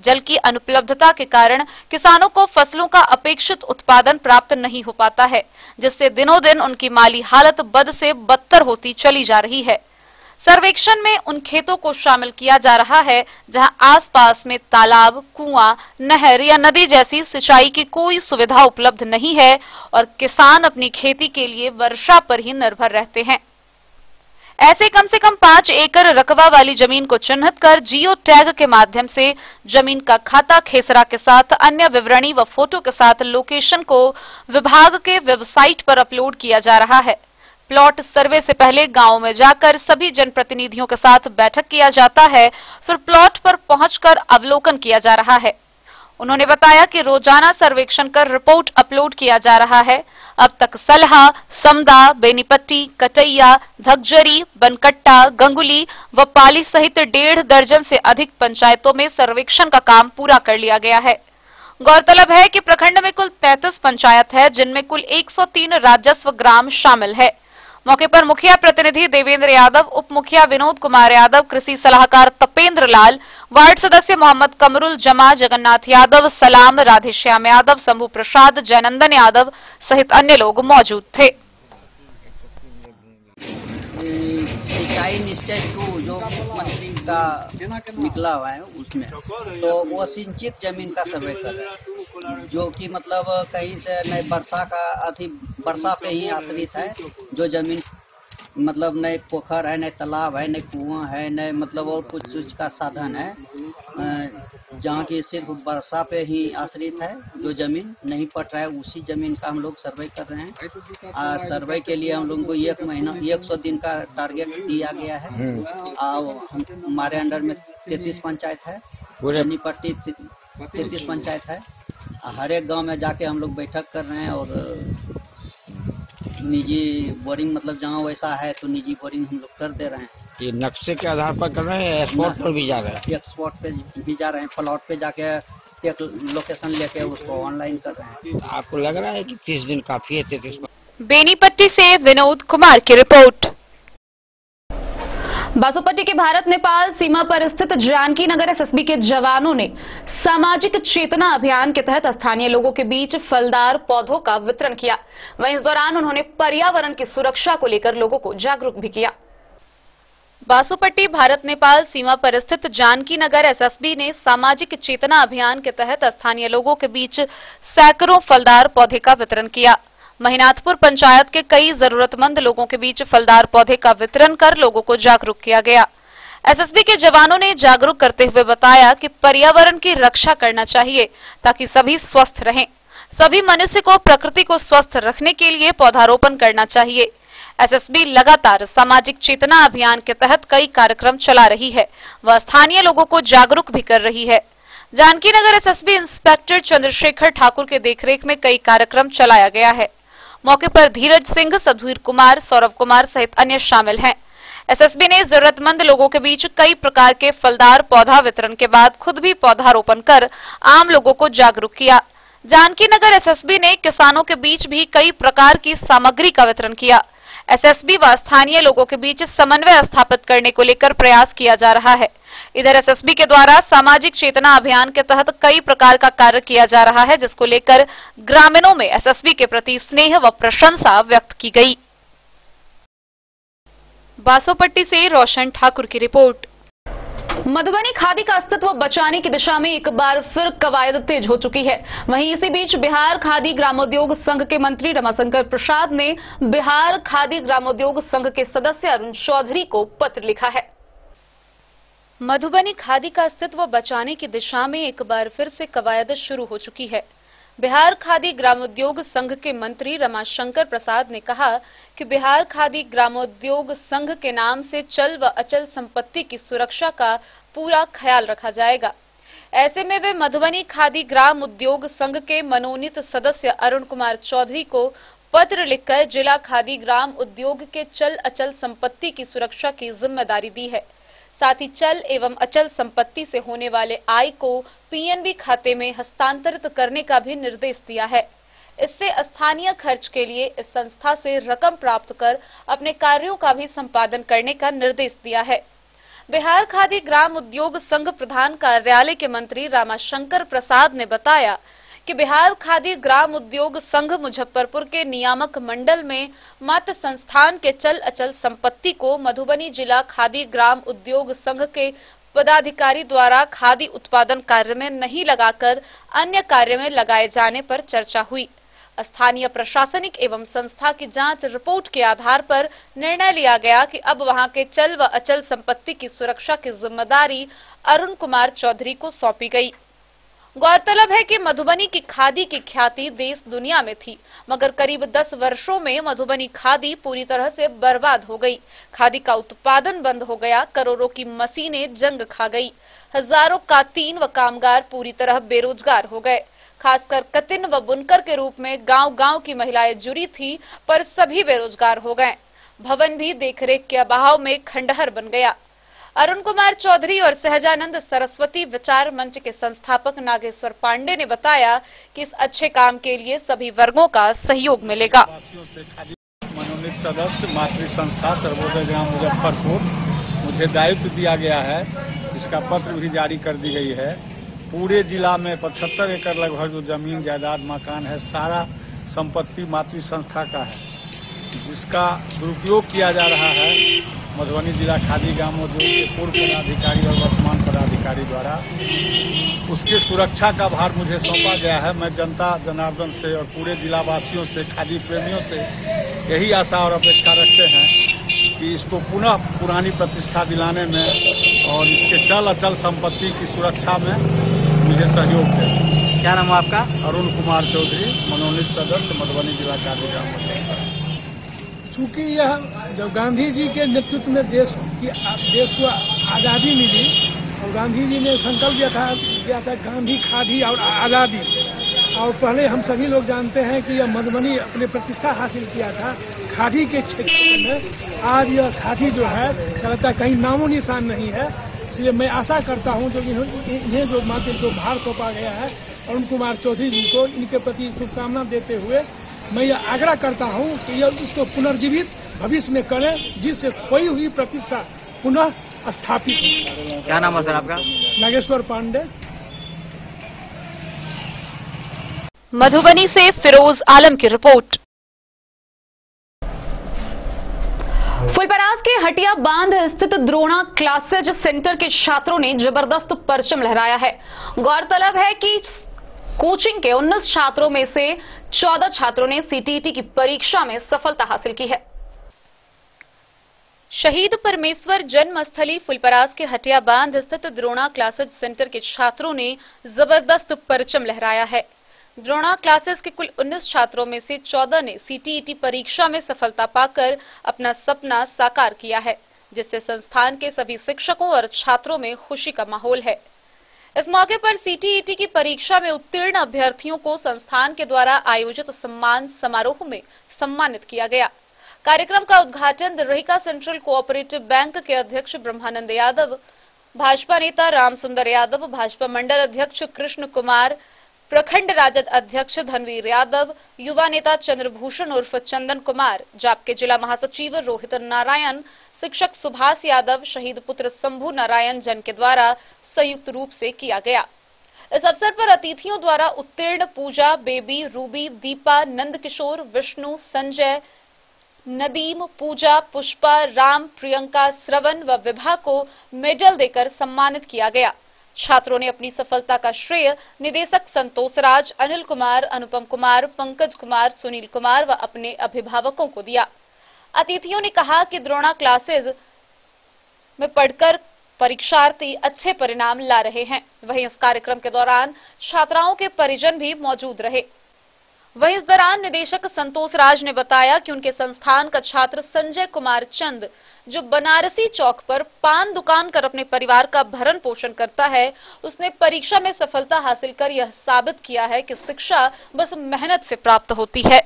जल की अनुपलब्धता के कारण किसानों को फसलों का अपेक्षित उत्पादन प्राप्त नहीं हो पाता है, जिससे दिनों दिन उनकी माली हालत बद से बदतर होती चली जा रही है। सर्वेक्षण में उन खेतों को शामिल किया जा रहा है जहां आसपास में तालाब, कुआं, नहर या नदी जैसी सिंचाई की कोई सुविधा उपलब्ध नहीं है और किसान अपनी खेती के लिए वर्षा पर ही निर्भर रहते हैं। ऐसे कम से कम 5 एकड़ रकबा वाली जमीन को चिन्हित कर जियो टैग के माध्यम से जमीन का खाता, खेसरा के साथ अन्य विवरणी व फोटो के साथ लोकेशन को विभाग के वेबसाइट पर अपलोड किया जा रहा है। प्लॉट सर्वे से पहले गांव में जाकर सभी जनप्रतिनिधियों के साथ बैठक किया जाता है, फिर प्लॉट पर पहुंचकर अवलोकन किया जा रहा है। उन्होंने बताया कि रोजाना सर्वेक्षण कर रिपोर्ट अपलोड किया जा रहा है। अब तक सलहा, समदा, बेनीपट्टी, कटैया, धगजरी, बनकट्टा, गंगुली व पाली सहित 1.5 दर्जन से अधिक पंचायतों में सर्वेक्षण का काम पूरा कर लिया गया है। गौरतलब है कि प्रखंड में कुल 33 पंचायत है, जिनमें कुल 103 राजस्व ग्राम शामिल है। मौके पर मुखिया प्रतिनिधि देवेंद्र यादव, उप मुखिया विनोद कुमार यादव, कृषि सलाहकार तपेंद्र लाल, वार्ड सदस्य मोहम्मद कमरुल जमा, जगन्नाथ यादव, सलाम, राधेश्याम यादव, शंभू प्रसाद, जयनंदन यादव सहित अन्य लोग मौजूद थे। सिंचाई निश्चय 2 जो मुख्यमंत्री का निकला हुआ है उसमें तो वो सिंचित जमीन का सर्वे कर रहे हैं, जो कि मतलब कहीं से नए वर्षा पे ही आश्रित है। जो जमीन मतलब नए पोखर है, नए तालाब है, नए कुआं है, नए मतलब और कुछ चीज का साधन है, जहाँ की सिर्फ वर्षा पे ही आश्रित है। जो जमीन नहीं पट रहा है उसी जमीन का हम लोग सर्वे कर रहे हैं। सर्वे के लिए हम लोगों को 1 महीना 100 दिन का टारगेट दिया गया है। हमारे अंडर में 33 पंचायत है, बेनीपट्टी 33 पंचायत है। हर एक गांव में जाके हम लोग बैठक कर रहे हैं और निजी बोरिंग मतलब जहाँ वैसा है तो निजी बोरिंग हम लोग कर दे रहे हैं। ये नक्शे के आधार पर कर रहे हैं, एक्सपोर्ट पर भी जा रहे हैं? एक्सपोर्ट पे भी जा रहे हैं, प्लॉट पे जाके एक लोकेशन लेके उसको ऑनलाइन कर रहे हैं। आपको लग रहा है कि 30 दिन काफी है? 33 बेनीपट्टी से विनोद कुमार की रिपोर्ट। बासोपट्टी के भारत नेपाल सीमा पर स्थित जानकी नगर एसएसबी के जवानों ने सामाजिक चेतना अभियान के तहत स्थानीय लोगों के बीच फलदार पौधों का वितरण किया। वहीं इस दौरान उन्होंने पर्यावरण की सुरक्षा को लेकर लोगों को जागरूक भी किया। बासोपट्टी भारत नेपाल सीमा पर स्थित जानकी नगर एसएसबी ने सामाजिक चेतना अभियान के तहत स्थानीय लोगों के बीच सैकड़ों फलदार पौधे का वितरण किया। महिनाथपुर पंचायत के कई जरूरतमंद लोगों के बीच फलदार पौधे का वितरण कर लोगों को जागरूक किया गया। एसएसबी के जवानों ने जागरूक करते हुए बताया कि पर्यावरण की रक्षा करना चाहिए ताकि सभी स्वस्थ रहें। सभी मनुष्य को प्रकृति को स्वस्थ रखने के लिए पौधारोपण करना चाहिए। एसएसबी लगातार सामाजिक चेतना अभियान के तहत कई कार्यक्रम चला रही है व स्थानीय लोगों को जागरूक भी कर रही है। जानकी नगर एसएसबी इंस्पेक्टर चंद्रशेखर ठाकुर के देखरेख में कई कार्यक्रम चलाया गया है। मौके पर धीरज सिंह, सधुवीर कुमार, सौरभ कुमार सहित अन्य शामिल हैं। एसएसबी ने जरूरतमंद लोगों के बीच कई प्रकार के फलदार पौधा वितरण के बाद खुद भी पौधारोपण कर आम लोगों को जागरूक किया। जानकी नगर एसएसबी ने किसानों के बीच भी कई प्रकार की सामग्री का वितरण किया। एसएसबी व स्थानीय लोगों के बीच समन्वय स्थापित करने को लेकर प्रयास किया जा रहा है। इधर एसएसबी के द्वारा सामाजिक चेतना अभियान के तहत कई प्रकार का कार्य किया जा रहा है, जिसको लेकर ग्रामीणों में एसएसबी के प्रति स्नेह व प्रशंसा व्यक्त की गई। बासोपट्टी से रोशन ठाकुर की रिपोर्ट। मधुबनी खादी का अस्तित्व बचाने की दिशा में एक बार फिर कवायद तेज हो चुकी है। वहीं इसी बीच बिहार खादी ग्रामोद्योग संघ के मंत्री रमाशंकर प्रसाद ने बिहार खादी ग्रामोद्योग संघ के सदस्य अरुण चौधरी को पत्र लिखा है। मधुबनी खादी का अस्तित्व बचाने की दिशा में एक बार फिर से कवायद शुरू हो चुकी है। बिहार खादी ग्रामोद्योग संघ के मंत्री रमाशंकर प्रसाद ने कहा कि बिहार खादी ग्रामोद्योग संघ के नाम से चल व अचल संपत्ति की सुरक्षा का पूरा ख्याल रखा जाएगा। ऐसे में वे मधुबनी खादी ग्राम उद्योग संघ के मनोनीत सदस्य अरुण कुमार चौधरी को पत्र लिखकर जिला खादी ग्राम उद्योग के चल अचल संपत्ति की सुरक्षा की जिम्मेदारी दी है। साथ ही चल एवं अचल संपत्ति से होने वाले आय को पीएनबी खाते में हस्तांतरित करने का भी निर्देश दिया है। इससे स्थानीय खर्च के लिए इस संस्था से रकम प्राप्त कर अपने कार्यों का भी संपादन करने का निर्देश दिया है। बिहार खादी ग्राम उद्योग संघ प्रधान कार्यालय के मंत्री रमाशंकर प्रसाद ने बताया कि बिहार खादी ग्राम उद्योग संघ मुजफ्फरपुर के नियामक मंडल में मात्र संस्थान के चल अचल संपत्ति को मधुबनी जिला खादी ग्राम उद्योग संघ के पदाधिकारी द्वारा खादी उत्पादन कार्य में नहीं लगाकर अन्य कार्य में लगाए जाने पर चर्चा हुई। स्थानीय प्रशासनिक एवं संस्था की जांच रिपोर्ट के आधार पर निर्णय लिया गया कि अब वहां के चल व अचल संपत्ति की सुरक्षा की जिम्मेदारी अरुण कुमार चौधरी को सौंपी गई। गौरतलब है कि मधुबनी की खादी की ख्याति देश दुनिया में थी, मगर करीब 10 वर्षों में मधुबनी खादी पूरी तरह से बर्बाद हो गई। खादी का उत्पादन बंद हो गया, करोड़ों की मशीनें जंग खा गई, हजारों कातीन व कामगार पूरी तरह बेरोजगार हो गए। खासकर कतिन व बुनकर के रूप में गांव-गांव की महिलाएं जुड़ी थी, पर सभी बेरोजगार हो गए। भवन भी देखरेख के अभाव में खंडहर बन गया। अरुण कुमार चौधरी और सहजानंद सरस्वती विचार मंच के संस्थापक नागेश्वर पांडे ने बताया कि इस अच्छे काम के लिए सभी वर्गों का सहयोग मिलेगा। मनोनीत सदस्य मातृ संस्था सर्वोदय ग्राम मुजफ्फरपुर, मुझे दायित्व दिया गया है, इसका पत्र भी जारी कर दी गई है। पूरे जिला में 75 एकड़ लगभग जो जमीन जायदाद मकान है, सारा संपत्ति मातृ संस्था का है, जिसका दुरुपयोग किया जा रहा है मधुबनी जिला खादी ग्राम उद्योग के पूर्व पदाधिकारी और वर्तमान पदाधिकारी द्वारा। उसकी सुरक्षा का भार मुझे सौंपा गया है। मैं जनता जनार्दन से और पूरे जिलावासियों से, खादी प्रेमियों से यही आशा और अपेक्षा रखते हैं कि इसको पुनः पुरानी प्रतिष्ठा दिलाने में और इसके चल अचल संपत्ति की सुरक्षा में मुझे सहयोग दें। क्या नाम है आपका? अरुण कुमार चौधरी, मनोनीत सदस्य मधुबनी जिला खादी ग्राम उद्योग। चूँकि यह जब गांधी जी के नेतृत्व में देश को आज़ादी मिली और गांधी जी ने संकल्प किया था गांधी खादी और आज़ादी, और पहले हम सभी लोग जानते हैं कि यह मधुबनी अपने प्रतिष्ठा हासिल किया था खादी के क्षेत्र में। आज यह खादी जो है चलता कहीं नामो निशान नहीं है। इसलिए मैं आशा करता हूं जो इन्हें जो मात्र जो भार सौंपा गया है अरुण कुमार चौधरी जी को, इनके प्रति शुभकामना देते हुए मैं यह आग्रह करता हूं कि यह इसको पुनर्जीवित भविष्य में करें, जिससे खोई हुई प्रतिष्ठा पुनः स्थापित हो। क्या नाम है सर आपका? नागेश्वर पांडे। मधुबनी से फिरोज आलम की रिपोर्ट। फुलपरास के हटिया बांध स्थित द्रोणा क्लासेज सेंटर के छात्रों ने जबरदस्त परचम लहराया है। गौरतलब है कि कोचिंग के 19 छात्रों में से 14 छात्रों ने सीटीईटी की परीक्षा में सफलता हासिल की है। शहीद परमेश्वर जन्मस्थली फुलपरास के हटिया बांध स्थित द्रोणा क्लासेज सेंटर के छात्रों ने जबरदस्त परचम लहराया है। द्रोणा क्लासेस के कुल 19 छात्रों में से 14 ने सीटीईटी परीक्षा में सफलता पाकर अपना सपना साकार किया है, जिससे संस्थान के सभी शिक्षकों और छात्रों में खुशी का माहौल है। इस मौके पर सीटीईटी की परीक्षा में उत्तीर्ण अभ्यर्थियों को संस्थान के द्वारा आयोजित सम्मान समारोह में सम्मानित किया गया। कार्यक्रम का उद्घाटन दिर्हिका सेंट्रल कोऑपरेटिव बैंक के अध्यक्ष ब्रह्मानंद यादव, भाजपा नेता रामसुंदर यादव, भाजपा मंडल अध्यक्ष कृष्ण कुमार, प्रखंड राजद अध्यक्ष धनवीर यादव, युवा नेता चंद्रभूषण उर्फ चंदन कुमार, जाप के जिला महासचिव रोहित नारायण, शिक्षक सुभाष यादव, शहीद पुत्र शंभू नारायण जन के द्वारा संयुक्त रूप से किया गया। इस अवसर पर अतिथियों द्वारा उत्तीर्ण पूजा, बेबी, रूबी, दीपा, नंदकिशोर, विष्णु, संजय, नदीम, पूजा, पुष्पा, राम, प्रियंका, श्रवण व विभा को मेडल देकर सम्मानित किया गया। छात्रों ने अपनी सफलता का श्रेय निदेशक संतोष राज, अनिल कुमार, अनुपम कुमार, पंकज कुमार, सुनील कुमार व अपने अभिभावकों को दिया। अतिथियों ने कहा कि द्रोणा क्लासेस में पढ़कर परीक्षार्थी अच्छे परिणाम ला रहे हैं। वहीं इस कार्यक्रम के दौरान छात्राओं के परिजन भी मौजूद रहे। वहीं इस दौरान निदेशक संतोष राज ने बताया कि उनके संस्थान का छात्र संजय कुमार चंद, जो बनारसी चौक पर पान दुकान कर अपने परिवार का भरण पोषण करता है, उसने परीक्षा में सफलता हासिल कर यह साबित किया है कि शिक्षा बस मेहनत से प्राप्त होती है।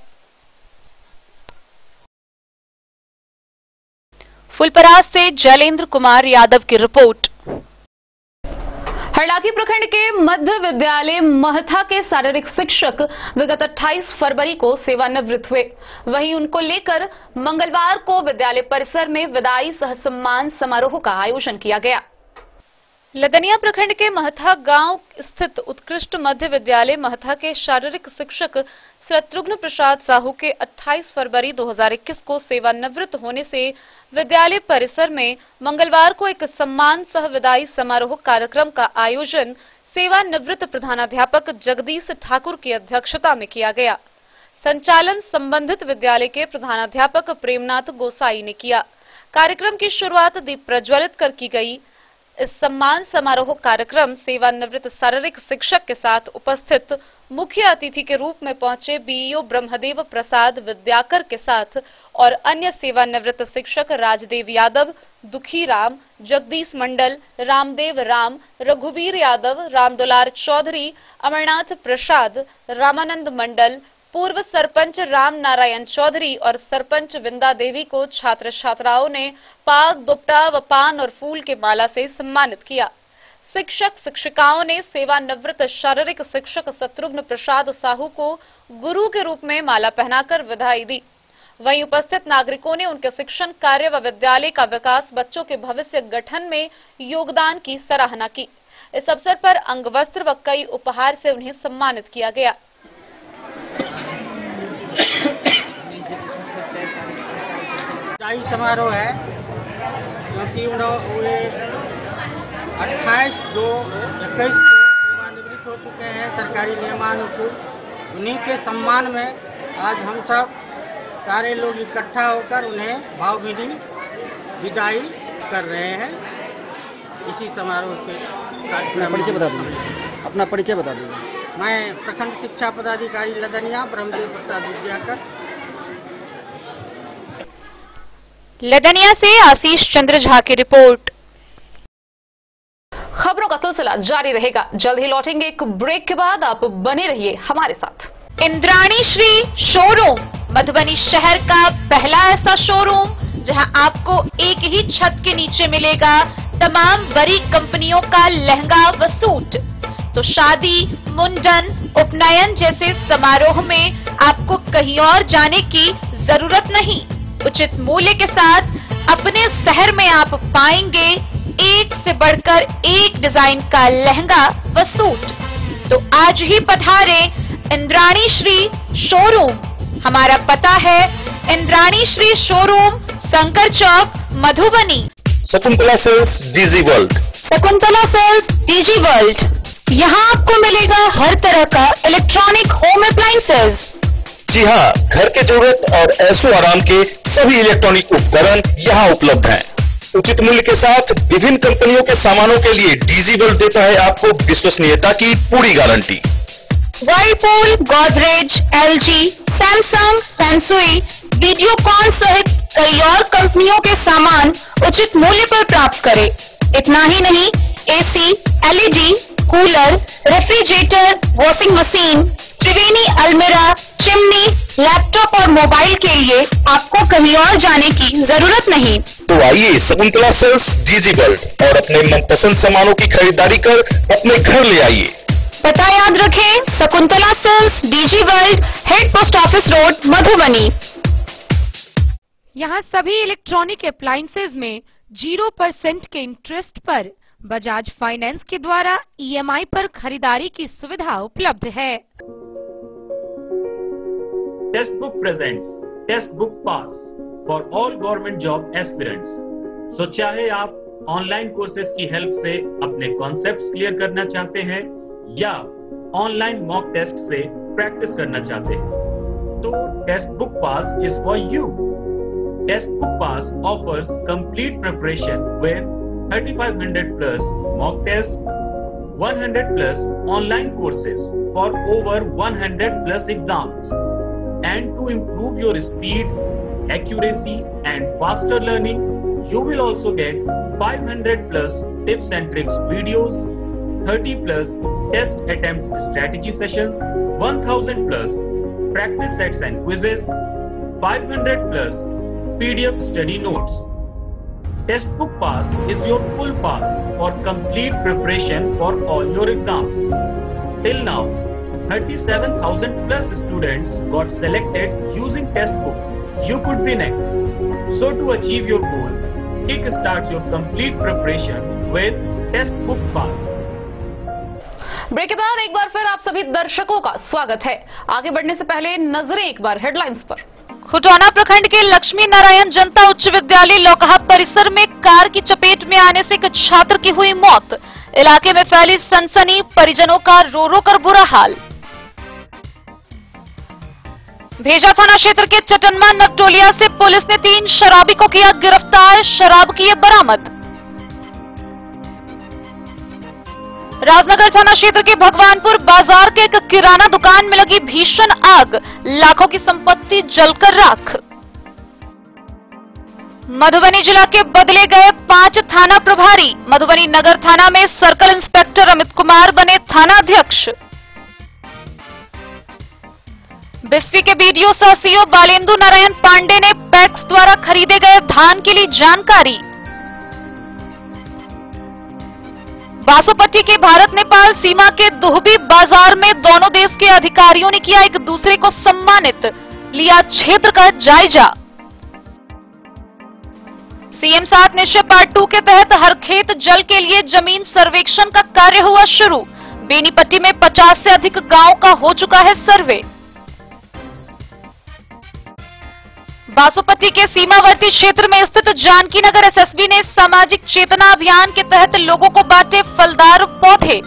फुलपरास से जैलेंद्र कुमार यादव की रिपोर्ट। हरलाखी प्रखंड के मध्य विद्यालय महथा के शारीरिक शिक्षक विगत 28 फरवरी को सेवानिवृत्त हुए। वहीं उनको लेकर मंगलवार को विद्यालय परिसर में विदाई सह सम्मान समारोह का आयोजन किया गया। लदनिया प्रखंड के महथा गांव स्थित उत्कृष्ट मध्य विद्यालय महथा के शारीरिक शिक्षक शत्रुघ्न प्रसाद साहू के 28 फरवरी 2021 को सेवानिवृत्त होने से विद्यालय परिसर में मंगलवार को एक सम्मान सह विदाई समारोह कार्यक्रम का आयोजन सेवानिवृत्त प्रधानाध्यापक जगदीश ठाकुर की अध्यक्षता में किया गया। संचालन संबंधित विद्यालय के प्रधानाध्यापक प्रेमनाथ गोसाई ने किया। कार्यक्रम की शुरुआत दीप प्रज्वलित कर की गई। इस सम्मान समारोह कार्यक्रम सेवानिवृत्त शारीरिक शिक्षक के साथ उपस्थित मुख्य अतिथि के रूप में पहुंचे बीईओ ब्रह्मदेव प्रसाद विद्याकर के साथ और अन्य सेवानिवृत्त शिक्षक राजदेव यादव, दुखी राम, जगदीश मंडल, रामदेव राम, रघुवीर यादव, रामदुलार चौधरी, अमरनाथ प्रसाद, रामानंद मंडल, पूर्व सरपंच राम नारायण चौधरी और सरपंच विंदा देवी को छात्र छात्राओं ने पाग, दुपट्टा व पान और फूल के माला से सम्मानित किया। शिक्षक शिक्षिकाओं ने सेवानिवृत्त शारीरिक शिक्षक शत्रुघ्न प्रसाद साहू को गुरु के रूप में माला पहनाकर विदाई दी। वहीं उपस्थित नागरिकों ने उनके शिक्षण कार्य व विद्यालय का विकास, बच्चों के भविष्य गठन में योगदान की सराहना की। इस अवसर पर अंगवस्त्र व कई उपहार से उन्हें सम्मानित किया गया। समारोह है क्योंकि उन्होंने 28/2/21 को सेवानिवृत्त हो चुके हैं सरकारी नियमानुसार। उन्हीं के सम्मान में आज हम सब सारे लोग इकट्ठा होकर उन्हें भावभीनी विदाई कर रहे हैं। इसी समारोह के अपना परिचय बता दीजिए। मैं प्रखंड शिक्षा पदाधिकारी लदनिया ब्रह्मदेव प्रसाद विद्याकर। लदनिया से आशीष चंद्र झा की रिपोर्ट। खबरों का सिलसिला जारी रहेगा। जल्द ही लौटेंगे एक ब्रेक के बाद, आप बने रहिए हमारे साथ। इंद्राणी श्री शोरूम मधुबनी शहर का पहला ऐसा शोरूम जहां आपको एक ही छत के नीचे मिलेगा तमाम बड़ी कंपनियों का लहंगा व सूट। तो शादी, मुंडन, उपनयन जैसे समारोह में आपको कहीं और जाने की जरूरत नहीं। उचित मूल्य के साथ अपने शहर में आप पाएंगे एक से बढ़कर एक डिजाइन का लहंगा व सूट। तो आज ही पधारे इंद्राणी श्री शोरूम। हमारा पता है Indrani Shri showroom, Shankar Chowk, Madhubani. Shakuntala sales DG world. Shakuntala sales DG world, यहाँ आपको मिलेगा हर तरह का इलेक्ट्रॉनिक होम अप्लायंसेज। जी हाँ, घर के जरूरत और ऐशो आराम के सभी इलेक्ट्रॉनिक उपकरण यहाँ उपलब्ध हैं। उचित मूल्य के साथ विभिन्न कंपनियों के सामानों के लिए डीजी वर्ल्ड देता है आपको विश्वसनीयता की पूरी guarantee. Whirlpool, Godrej, LG, Samsung, Sansui, Videocon सहित कई और कंपनियों के सामान उचित मूल्य पर प्राप्त करें। इतना ही नहीं, AC, LED, cooler, refrigerator, washing machine, Triveni अलमीरा, चिमनी, लैपटॉप और मोबाइल के लिए आपको कहीं और जाने की जरूरत नहीं। तो आइए शकुंतला सेल्स डीजी वर्ल्ड और अपने मनपसंद सामानों की खरीदारी कर अपने घर ले आइए। पता याद रखें, Shakuntala sales, DG world, head post office road, Madhubani. यहाँ सभी इलेक्ट्रॉनिक अप्लायंसेज में 0% के इंटरेस्ट पर बजाज फाइनेंस के द्वारा EMI पर खरीदारी की सुविधा उपलब्ध है। Test book presents test book pass for all government job aspirants. So चाहे आप ऑनलाइन कोर्सेज की हेल्प से अपने कॉन्सेप्ट्स क्लियर करना चाहते हैं या ऑनलाइन मॉक टेस्ट से प्रैक्टिस करना चाहते हैं, तो test book pass is for you. Test book pass offers complete preparation with 3500 plus mock test, 100 plus online courses for over 100 plus exams. And to improve your speed, accuracy and faster learning, you will also get 500 plus tips and tricks videos, 30 plus test attempt strategy sessions, 1000 plus practice sets and quizzes, 500 plus PDF study notes. Test book pass is your full pass for complete preparation for all your exams. Till now, 37,000 plus students got selected using test book. You could be next. So to achieve your goal, kickstart your complete preparation with test book pass. Break के बाद एक बार फिर आप सभी दर्शकों का स्वागत है। आगे बढ़ने से पहले नजरें एक बार हेडलाइंस पर। खुटौना प्रखंड के लक्ष्मी नारायण जनता उच्च विद्यालय लौकहा परिसर में कार की चपेट में आने से एक छात्र की हुई मौत। इलाके में फैली सनसनी, परिजनों का रो रो कर बुरा हाल। भेजा थाना क्षेत्र के चटनमा नवटोलिया से पुलिस ने 3 शराबी को किया गिरफ्तार, शराब किए बरामद। राजनगर थाना क्षेत्र के भगवानपुर बाजार के एक किराना दुकान में लगी भीषण आग, लाखों की संपत्ति जलकर राख। मधुबनी जिला के बदले गए 5 थाना प्रभारी, मधुबनी नगर थाना में सर्कल इंस्पेक्टर अमित कुमार बने थानाध्यक्ष। बिस्फी के बीडीओ सह सीओ बालेंदु नारायण पांडे ने पैक्स द्वारा खरीदे गए धान के लिए जानकारी। बासोपट्टी के भारत नेपाल सीमा के दुहबी बाजार में दोनों देश के अधिकारियों ने किया एक दूसरे को सम्मानित, लिया क्षेत्र का जायजा। सीएम 7 निश्चय पार्ट 2 के तहत हर खेत जल के लिए जमीन सर्वेक्षण का कार्य हुआ शुरू। बेनीपट्टी में 50 से अधिक गांव का हो चुका है सर्वे। बासोपट्टी के सीमावर्ती क्षेत्र में स्थित जानकी नगर एसएसबी ने सामाजिक चेतना अभियान के तहत लोगों को बांटे फलदार पौधे।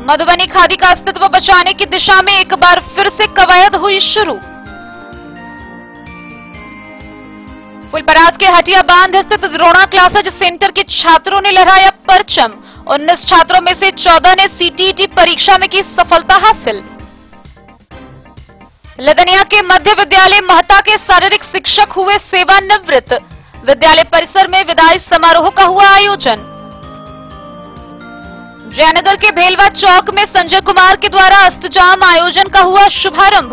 मधुबनी खादी का अस्तित्व बचाने की दिशा में एक बार फिर से कवायद हुई शुरू। फुलपरास के हटिया बांध स्थित द्रोणा क्लासेज सेंटर के छात्रों ने लहराया परचम। 19 छात्रों में से 14 ने सीटीईटी परीक्षा में की सफलता हासिल। लदनिया के मध्य विद्यालय महता के शारीरिक शिक्षक हुए सेवानिवृत्त। विद्यालय परिसर में विदाई समारोह का हुआ आयोजन। जयनगर के भेलवा चौक में संजय कुमार के द्वारा अष्टजाम आयोजन का हुआ शुभारंभ।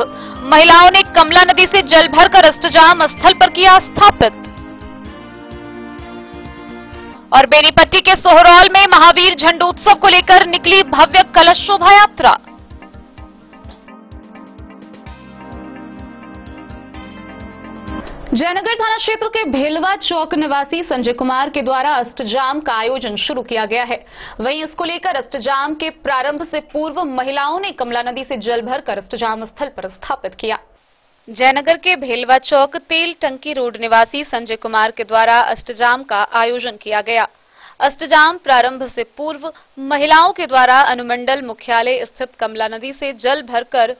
महिलाओं ने कमला नदी से जल भरकर अष्टजाम स्थल पर किया स्थापित। और बेनीपट्टी के सोहरौल में महावीर झंडोत्सव को लेकर निकली भव्य कलश शोभा यात्रा। जयनगर थाना क्षेत्र के भेलवा चौक निवासी संजय कुमार के द्वारा अष्टजाम का आयोजन शुरू किया गया है। वहीं इसको लेकर अष्टजाम के प्रारंभ से पूर्व महिलाओं ने कमला नदी से जल भरकर अष्टजाम स्थल पर स्थापित किया। जयनगर के भेलवा चौक तेल टंकी रोड निवासी संजय कुमार के द्वारा अष्टजाम का आयोजन किया गया। अष्टजाम प्रारंभ से पूर्व महिलाओं के द्वारा अनुमंडल मुख्यालय स्थित कमला नदी से जल भरकर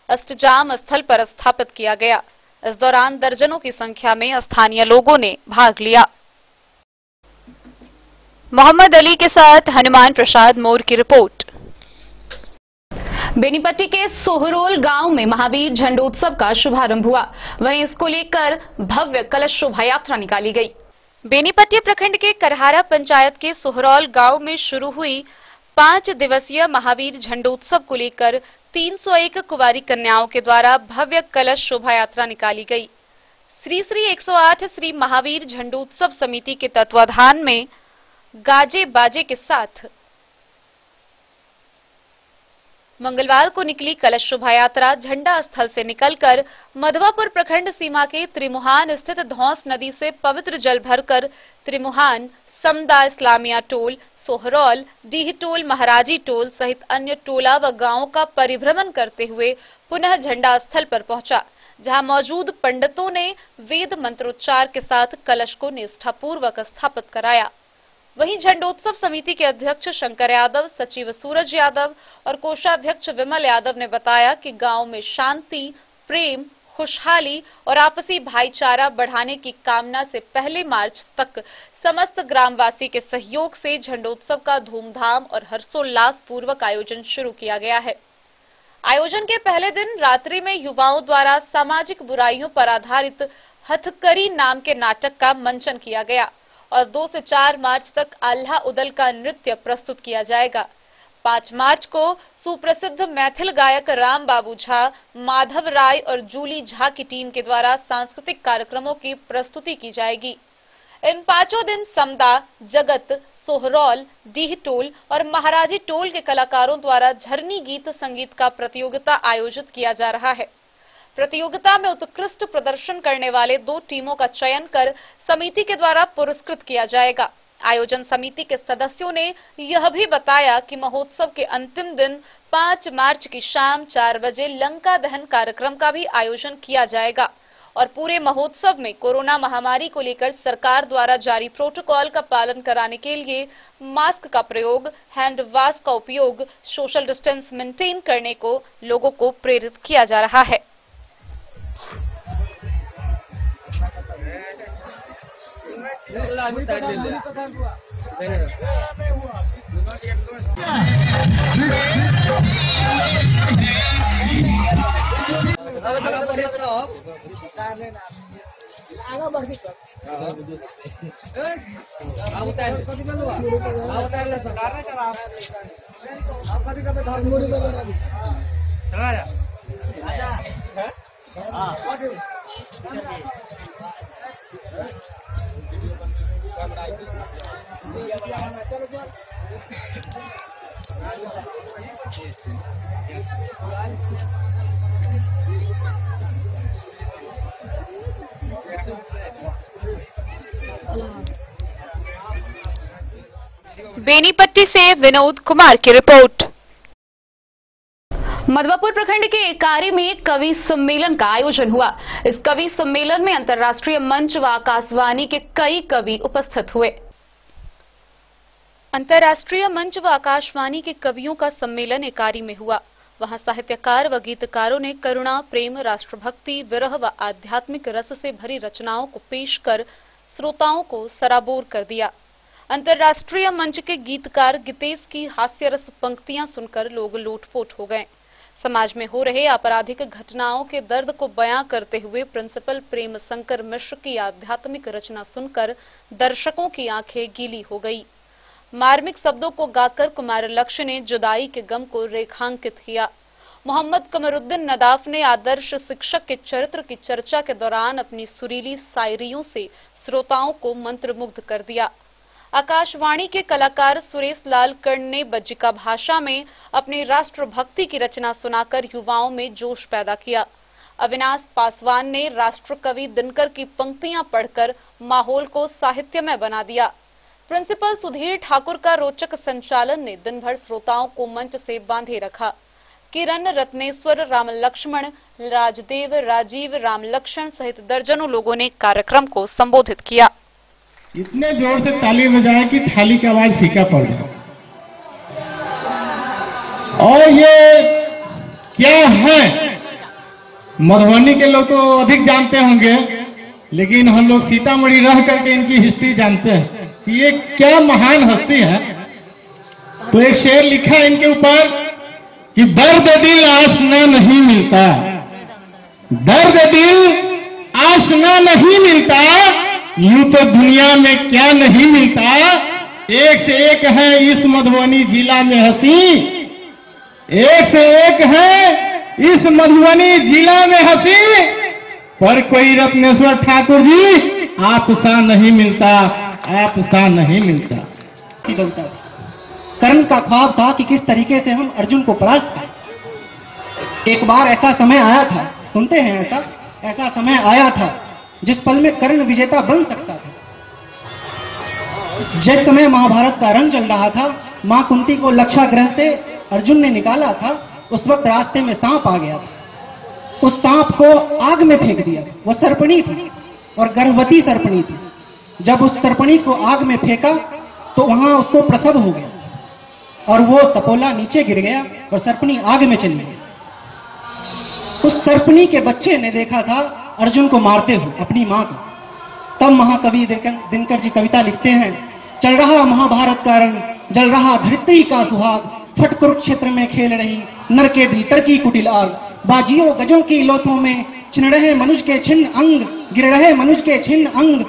अष्टजाम स्थल पर स्थापित किया गया। इस दौरान दर्जनों की संख्या में स्थानीय लोगों ने भाग लिया। मोहम्मद अली के साथ हनुमान प्रसाद मोर की रिपोर्ट। बेनीपट्टी के सोहरोल गांव में महावीर झंडोत्सव का शुभारंभ हुआ। वहीं इसको लेकर भव्य कलश शोभा यात्रा निकाली गई। बेनीपट्टी प्रखंड के करहारा पंचायत के सोहरौल गांव में शुरू हुई 5 दिवसीय महावीर झंडोत्सव को लेकर 301 कुंवारी कन्याओं के द्वारा भव्य कलश शोभा यात्रा निकाली गई। श्री 108 श्री महावीर झंडोत्सव समिति के तत्वाधान में गाजे बाजे के साथ मंगलवार को निकली कलश शोभा यात्रा झंडा स्थल से निकलकर मधवापुर प्रखंड सीमा के त्रिमुहान स्थित धौंस नदी से पवित्र जल भरकर त्रिमुहान, समदा, इस्लामिया टोल, सोहरौल, डीह टोल, महाराजी टोल सहित अन्य टोला व गांवों का परिभ्रमण करते हुए पुनः झंडा स्थल पर पहुंचा, जहां मौजूद पंडितों ने वेद मंत्रोच्चार के साथ कलश को निष्ठापूर्वक स्थापित कराया। वहीं झंडोत्सव समिति के अध्यक्ष शंकर यादव, सचिव सूरज यादव और कोषाध्यक्ष विमल यादव ने बताया कि गांव में शांति, प्रेम, खुशहाली और आपसी भाईचारा बढ़ाने की कामना से 1 मार्च तक समस्त ग्रामवासी के सहयोग से झंडोत्सव का धूमधाम और हर्षोल्लास पूर्वक आयोजन शुरू किया गया है। आयोजन के पहले दिन रात्रि में युवाओं द्वारा सामाजिक बुराइयों पर आधारित हथकरी नाम के नाटक का मंचन किया गया और 2 से 4 मार्च तक आल्हा उदल का नृत्य प्रस्तुत किया जाएगा। 5 मार्च को सुप्रसिद्ध मैथिल गायक राम बाबू झा, माधव राय और जूली झा की टीम के द्वारा सांस्कृतिक कार्यक्रमों की प्रस्तुति की जाएगी। इन 5 दिन समदा, जगत, सोहरौल, डीह टोल और महाराजी टोल के कलाकारों द्वारा झरनी गीत संगीत का प्रतियोगिता आयोजित किया जा रहा है। प्रतियोगिता में उत्कृष्ट प्रदर्शन करने वाले 2 टीमों का चयन कर समिति के द्वारा पुरस्कृत किया जाएगा। आयोजन समिति के सदस्यों ने यह भी बताया कि महोत्सव के अंतिम दिन 5 मार्च की शाम 4 बजे लंका दहन कार्यक्रम का भी आयोजन किया जाएगा और पूरे महोत्सव में कोरोना महामारी को लेकर सरकार द्वारा जारी प्रोटोकॉल का पालन कराने के लिए मास्क का प्रयोग, हैंड वॉश का उपयोग, सोशल डिस्टेंस मेंटेन करने को लोगों को प्रेरित किया जा रहा है। बेनीपट्टी से विनोद कुमार की रिपोर्ट। मधवापुर प्रखंड के एकारी में कवि सम्मेलन का आयोजन हुआ। इस कवि सम्मेलन में अंतर्राष्ट्रीय मंच व आकाशवाणी के कई कवि उपस्थित हुए। अंतर्राष्ट्रीय मंच व आकाशवाणी के कवियों का सम्मेलन एकारी में हुआ। वहां साहित्यकार व गीतकारों ने करुणा, प्रेम, राष्ट्रभक्ति, विरह व आध्यात्मिक रस से भरी रचनाओं को पेश कर श्रोताओं को सराबोर कर दिया। अंतर्राष्ट्रीय मंच के गीतकार गितेश की हास्यरस पंक्तियां सुनकर लोग लोटपोट हो गए। समाज में हो रहे आपराधिक घटनाओं के दर्द को बयां करते हुए प्रिंसिपल प्रेम शंकर मिश्र की आध्यात्मिक रचना सुनकर दर्शकों की आंखें गीली हो गई। मार्मिक शब्दों को गाकर कुमार लक्ष्य ने जुदाई के गम को रेखांकित किया। मोहम्मद कमरुद्दीन नदाफ ने आदर्श शिक्षक के चरित्र की चर्चा के दौरान अपनी सुरीली शायरियों से श्रोताओं को मंत्रमुग्ध कर दिया। आकाशवाणी के कलाकार सुरेश लाल कर्ण ने बज्जिका भाषा में अपनी राष्ट्रभक्ति की रचना सुनाकर युवाओं में जोश पैदा किया। अविनाश पासवान ने राष्ट्र कवि दिनकर की पंक्तियां पढ़कर माहौल को साहित्यमय बना दिया। प्रिंसिपल सुधीर ठाकुर का रोचक संचालन ने दिन भर श्रोताओं को मंच से बांधे रखा। किरण, रत्नेश्वर, राम लक्ष्मण, राजदेव, राजीव, राम लक्ष्मण सहित दर्जनों लोगों ने कार्यक्रम को संबोधित किया। इतने जोर से ताली बजाए कि थाली की आवाज फीका पड़ गया। और ये क्या है, मधुबनी के लोग तो अधिक जानते होंगे, लेकिन हम लोग सीतामढ़ी रह करके इनकी हिस्ट्री जानते हैं कि ये क्या महान हस्ती है। तो एक शेर लिखा है इनके ऊपर कि दर्द दिल आसना नहीं मिलता, दर्द दिल आसना नहीं मिलता, यूं तो दुनिया में क्या नहीं मिलता। एक से एक है इस मधुबनी जिला में हंसी, एक से एक है इस मधुबनी जिला में हंसी, पर कोई रत्नेश्वर ठाकुर जी आप सा नहीं मिलता, आप सा नहीं मिलता। कर्ण का ख्वाब था कि किस तरीके से हम अर्जुन को परास्त करें। एक बार ऐसा समय आया था, सुनते हैं ऐसा समय आया था जिस पल में कर्ण विजेता बन सकता था। जिस समय महाभारत का रण चल रहा था, मां कुंती को लक्षागृह से अर्जुन ने निकाला था, उस वक्त रास्ते में सांप आ गया था। उस सांप को आग में फेंक दिया। वह सर्पणी थी और गर्भवती सर्पणी थी। जब उस सर्पणी को आग में फेंका तो वहां उसको प्रसव हो गया और वो सपोला नीचे गिर गया और सर्पणी आग में चली गई। उस सर्पणी के बच्चे ने देखा था अर्जुन को मारते हुए अपनी मां को। तब महाकवि दिनकर जी कविता लिखते हैं, चल रहा महाभारत का रण, जल रहा धरती का सुहाग, फट कुरुक्षेत्र में खेल रही नर के भीतर की कुटिल आग, बाजियों गजों की लोथों में चिन रहे मनुष्य के छिन्न अंग, गिर रहे मनुष्य के छिन्न अंग,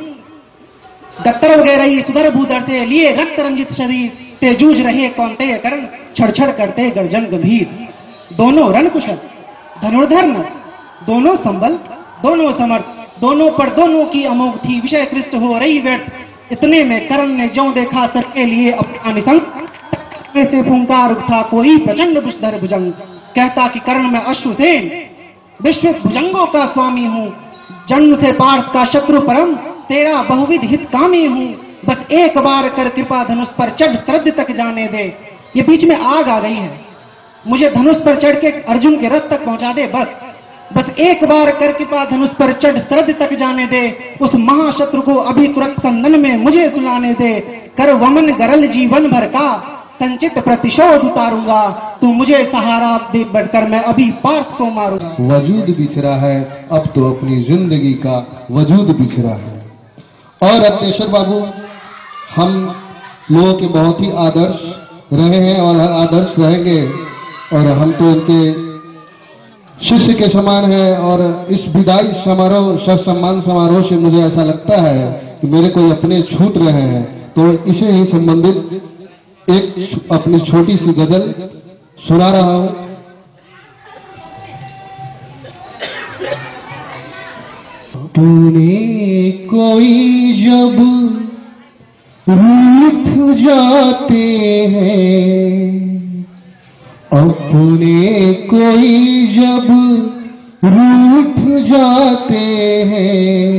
गत्तर वगैरह सुधर भूधर से लिए रक्त रंजित शरीर, ते जूझ रहे कौनते करण, छड़ करते गर्जन गंभीर। दोनों रण कुशल धनुर्धर नर, दोनों संबल दोनों समर्थ, दोनों पर दोनों की अमोघ थी विषय कृष्ट हो रही व्यर्थ। इतने में कर्ण ने ज्यों देखा सर के लिए अपना निसंग, में से फुंकार उठा कोई प्रचंड बुशधर भुजंग, कहता कि कर्ण में अश्वसेन विश्वित भुजंगों का स्वामी हूँ, जन्म से पार्थ का शत्रु परम, तेरा बहुविध हित कामी हूँ, बस एक बार कर कृपा धनुष पर चढ़ श्रद्ध तक जाने दे। ये बीच में आग आ गई है, मुझे धनुष पर चढ़ के अर्जुन के रथ तक पहुंचा दे, बस एक बार कर कृपा धनुष पर चढ़ श्रद्ध तक जाने दे, उस महाशत्रु को अभी तुरंत संदन में मुझे सुलाने दे, कर वमन गरल जीवन भर का संचित प्रतिशोध उतारूंगा, तू मुझे सहारा दे बढ़कर मैं अभी पार्थ को मारूंगा। वजूद बिछरा है अब तो अपनी जिंदगी का वजूद बिछरा है। और रत्नेश्वर बाबू हम लोगों के बहुत ही आदर्श रहे हैं और आदर्श रहेंगे, और हम तो इनके शिष्य के समान है। और इस विदाई समारोह सम्मान समारोह से मुझे ऐसा लगता है कि मेरे कोई अपने छूट रहे हैं, तो इसे ही संबंधित एक अपनी छोटी सी गजल सुना रहा हूं। अपने कोई जब रूठ जाते हैं, अपने कोई जब रूठ जाते हैं,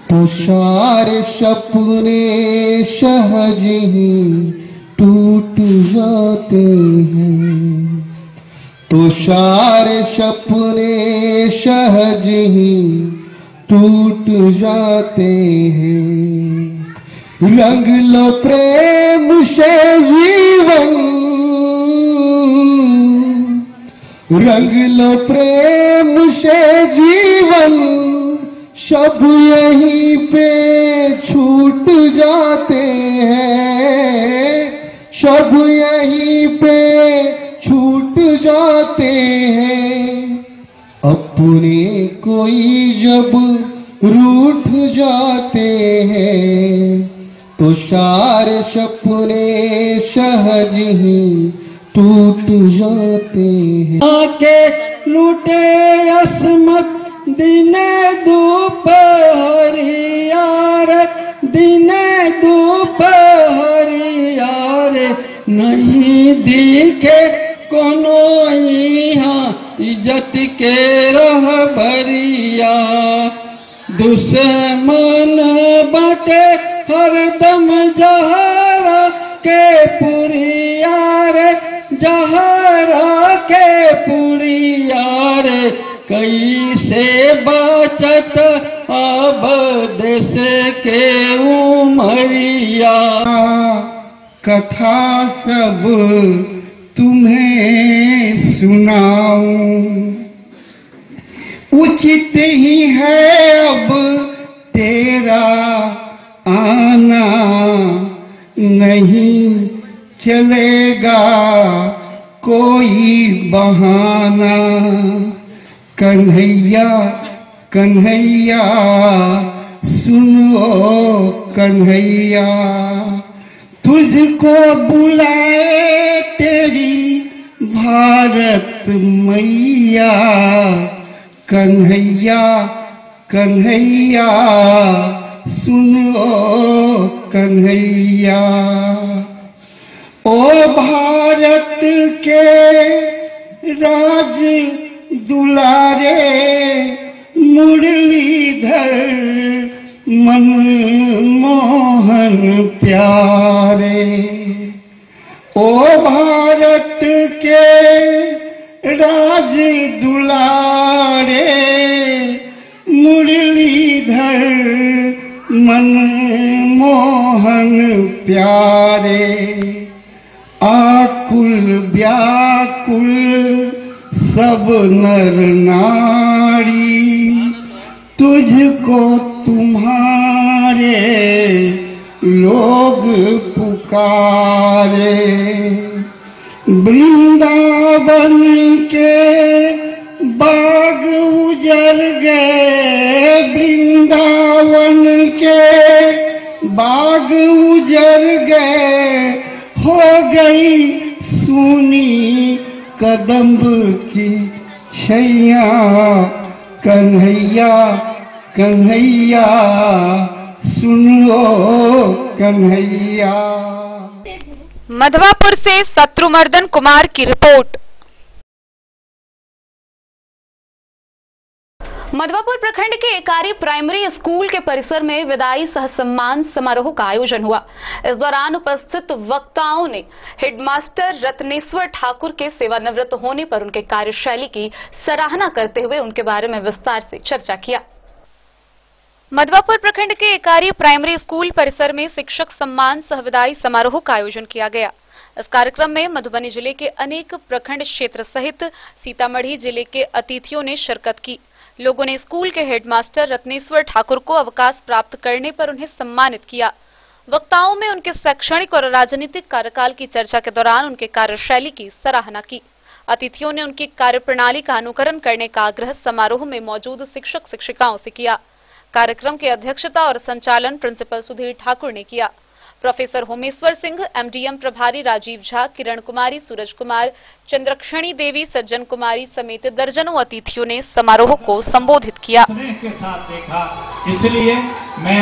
तो सारे सपने सहज ही टूट जाते हैं, तो सारे सपने सहज ही टूट जाते हैं। रंग लो प्रेम से जीवन, रंग लो प्रेम से जीवन, सब यहीं पे छूट जाते हैं, सब यहीं पे छूट जाते हैं। अपने कोई जब रूठ जाते हैं, तो सारे सपने सहज ही टूट जाते हैं। आके लूटे अस्मत दिने दोपहरिया रे, दिने दोपहरिया रे, नहीं दिखे कोनो यहाँ इज्जत के रहबरिया, दुश्मन बाटे हरदम जहरा के पुरिया रे, जहरा के पुरिया रे, कैसे बचत अब देश के उमरिया। कथा सब तुम्हें सुनाऊं, उचित ही है अब तेरा आना, नहीं चलेगा कोई बहाना। कन्हैया कन्हैया सुनो कन्हैया, तुझको बुलाए तेरी भारत मैया। कन्हैया कन्हैया सुनो कन्हैया, ओ भारत के राज दुलारे मुरलीधर मनमोहन प्यारे। ओ भारत के राज दुलारे मुरलीधर मनमोहन प्यारे। आकुल व्याकुल सब नर नारी तुझको तुम्हारे लोग पुकारे। वृंदावन के बाग उजड़ गए, वृंदावन के बाग उजड़ गए, हो गई सूनी कदम्ब की छैया। कन्हैया कन्हैया सुनो कन्हैया। मधवापुर से शत्रुमर्दन कुमार की रिपोर्ट। मधवापुर प्रखंड के एकारी प्राइमरी स्कूल के परिसर में विदाई सह सम्मान समारोह का आयोजन हुआ। इस दौरान उपस्थित वक्ताओं ने हेडमास्टर रत्नेश्वर ठाकुर के सेवानिवृत्त होने पर उनके कार्यशैली की सराहना करते हुए उनके बारे में विस्तार से चर्चा किया। मधवापुर प्रखंड के एकारी प्राइमरी स्कूल परिसर में शिक्षक सम्मान सह विदाई समारोह का आयोजन किया गया। इस कार्यक्रम में मधुबनी जिले के अनेक प्रखंड क्षेत्र सहित सीतामढ़ी जिले के अतिथियों ने शिरकत की। लोगों ने स्कूल के हेडमास्टर रत्नेश्वर ठाकुर को अवकाश प्राप्त करने पर उन्हें सम्मानित किया। वक्ताओं में उनके शैक्षणिक और राजनीतिक कार्यकाल की चर्चा के दौरान उनके कार्यशैली की सराहना की। अतिथियों ने उनकी कार्यप्रणाली का अनुकरण करने का आग्रह समारोह में मौजूद शिक्षक शिक्षिकाओं से किया। कार्यक्रम की अध्यक्षता और संचालन प्रिंसिपल सुधीर ठाकुर ने किया। प्रोफेसर होमेश्वर सिंह, एमडीएम प्रभारी राजीव झा, किरण कुमारी, सूरज कुमार, चंद्रक्षणी देवी, सज्जन कुमारी समेत दर्जनों अतिथियों ने समारोह को संबोधित किया। के साथ देखा, इसलिए मैं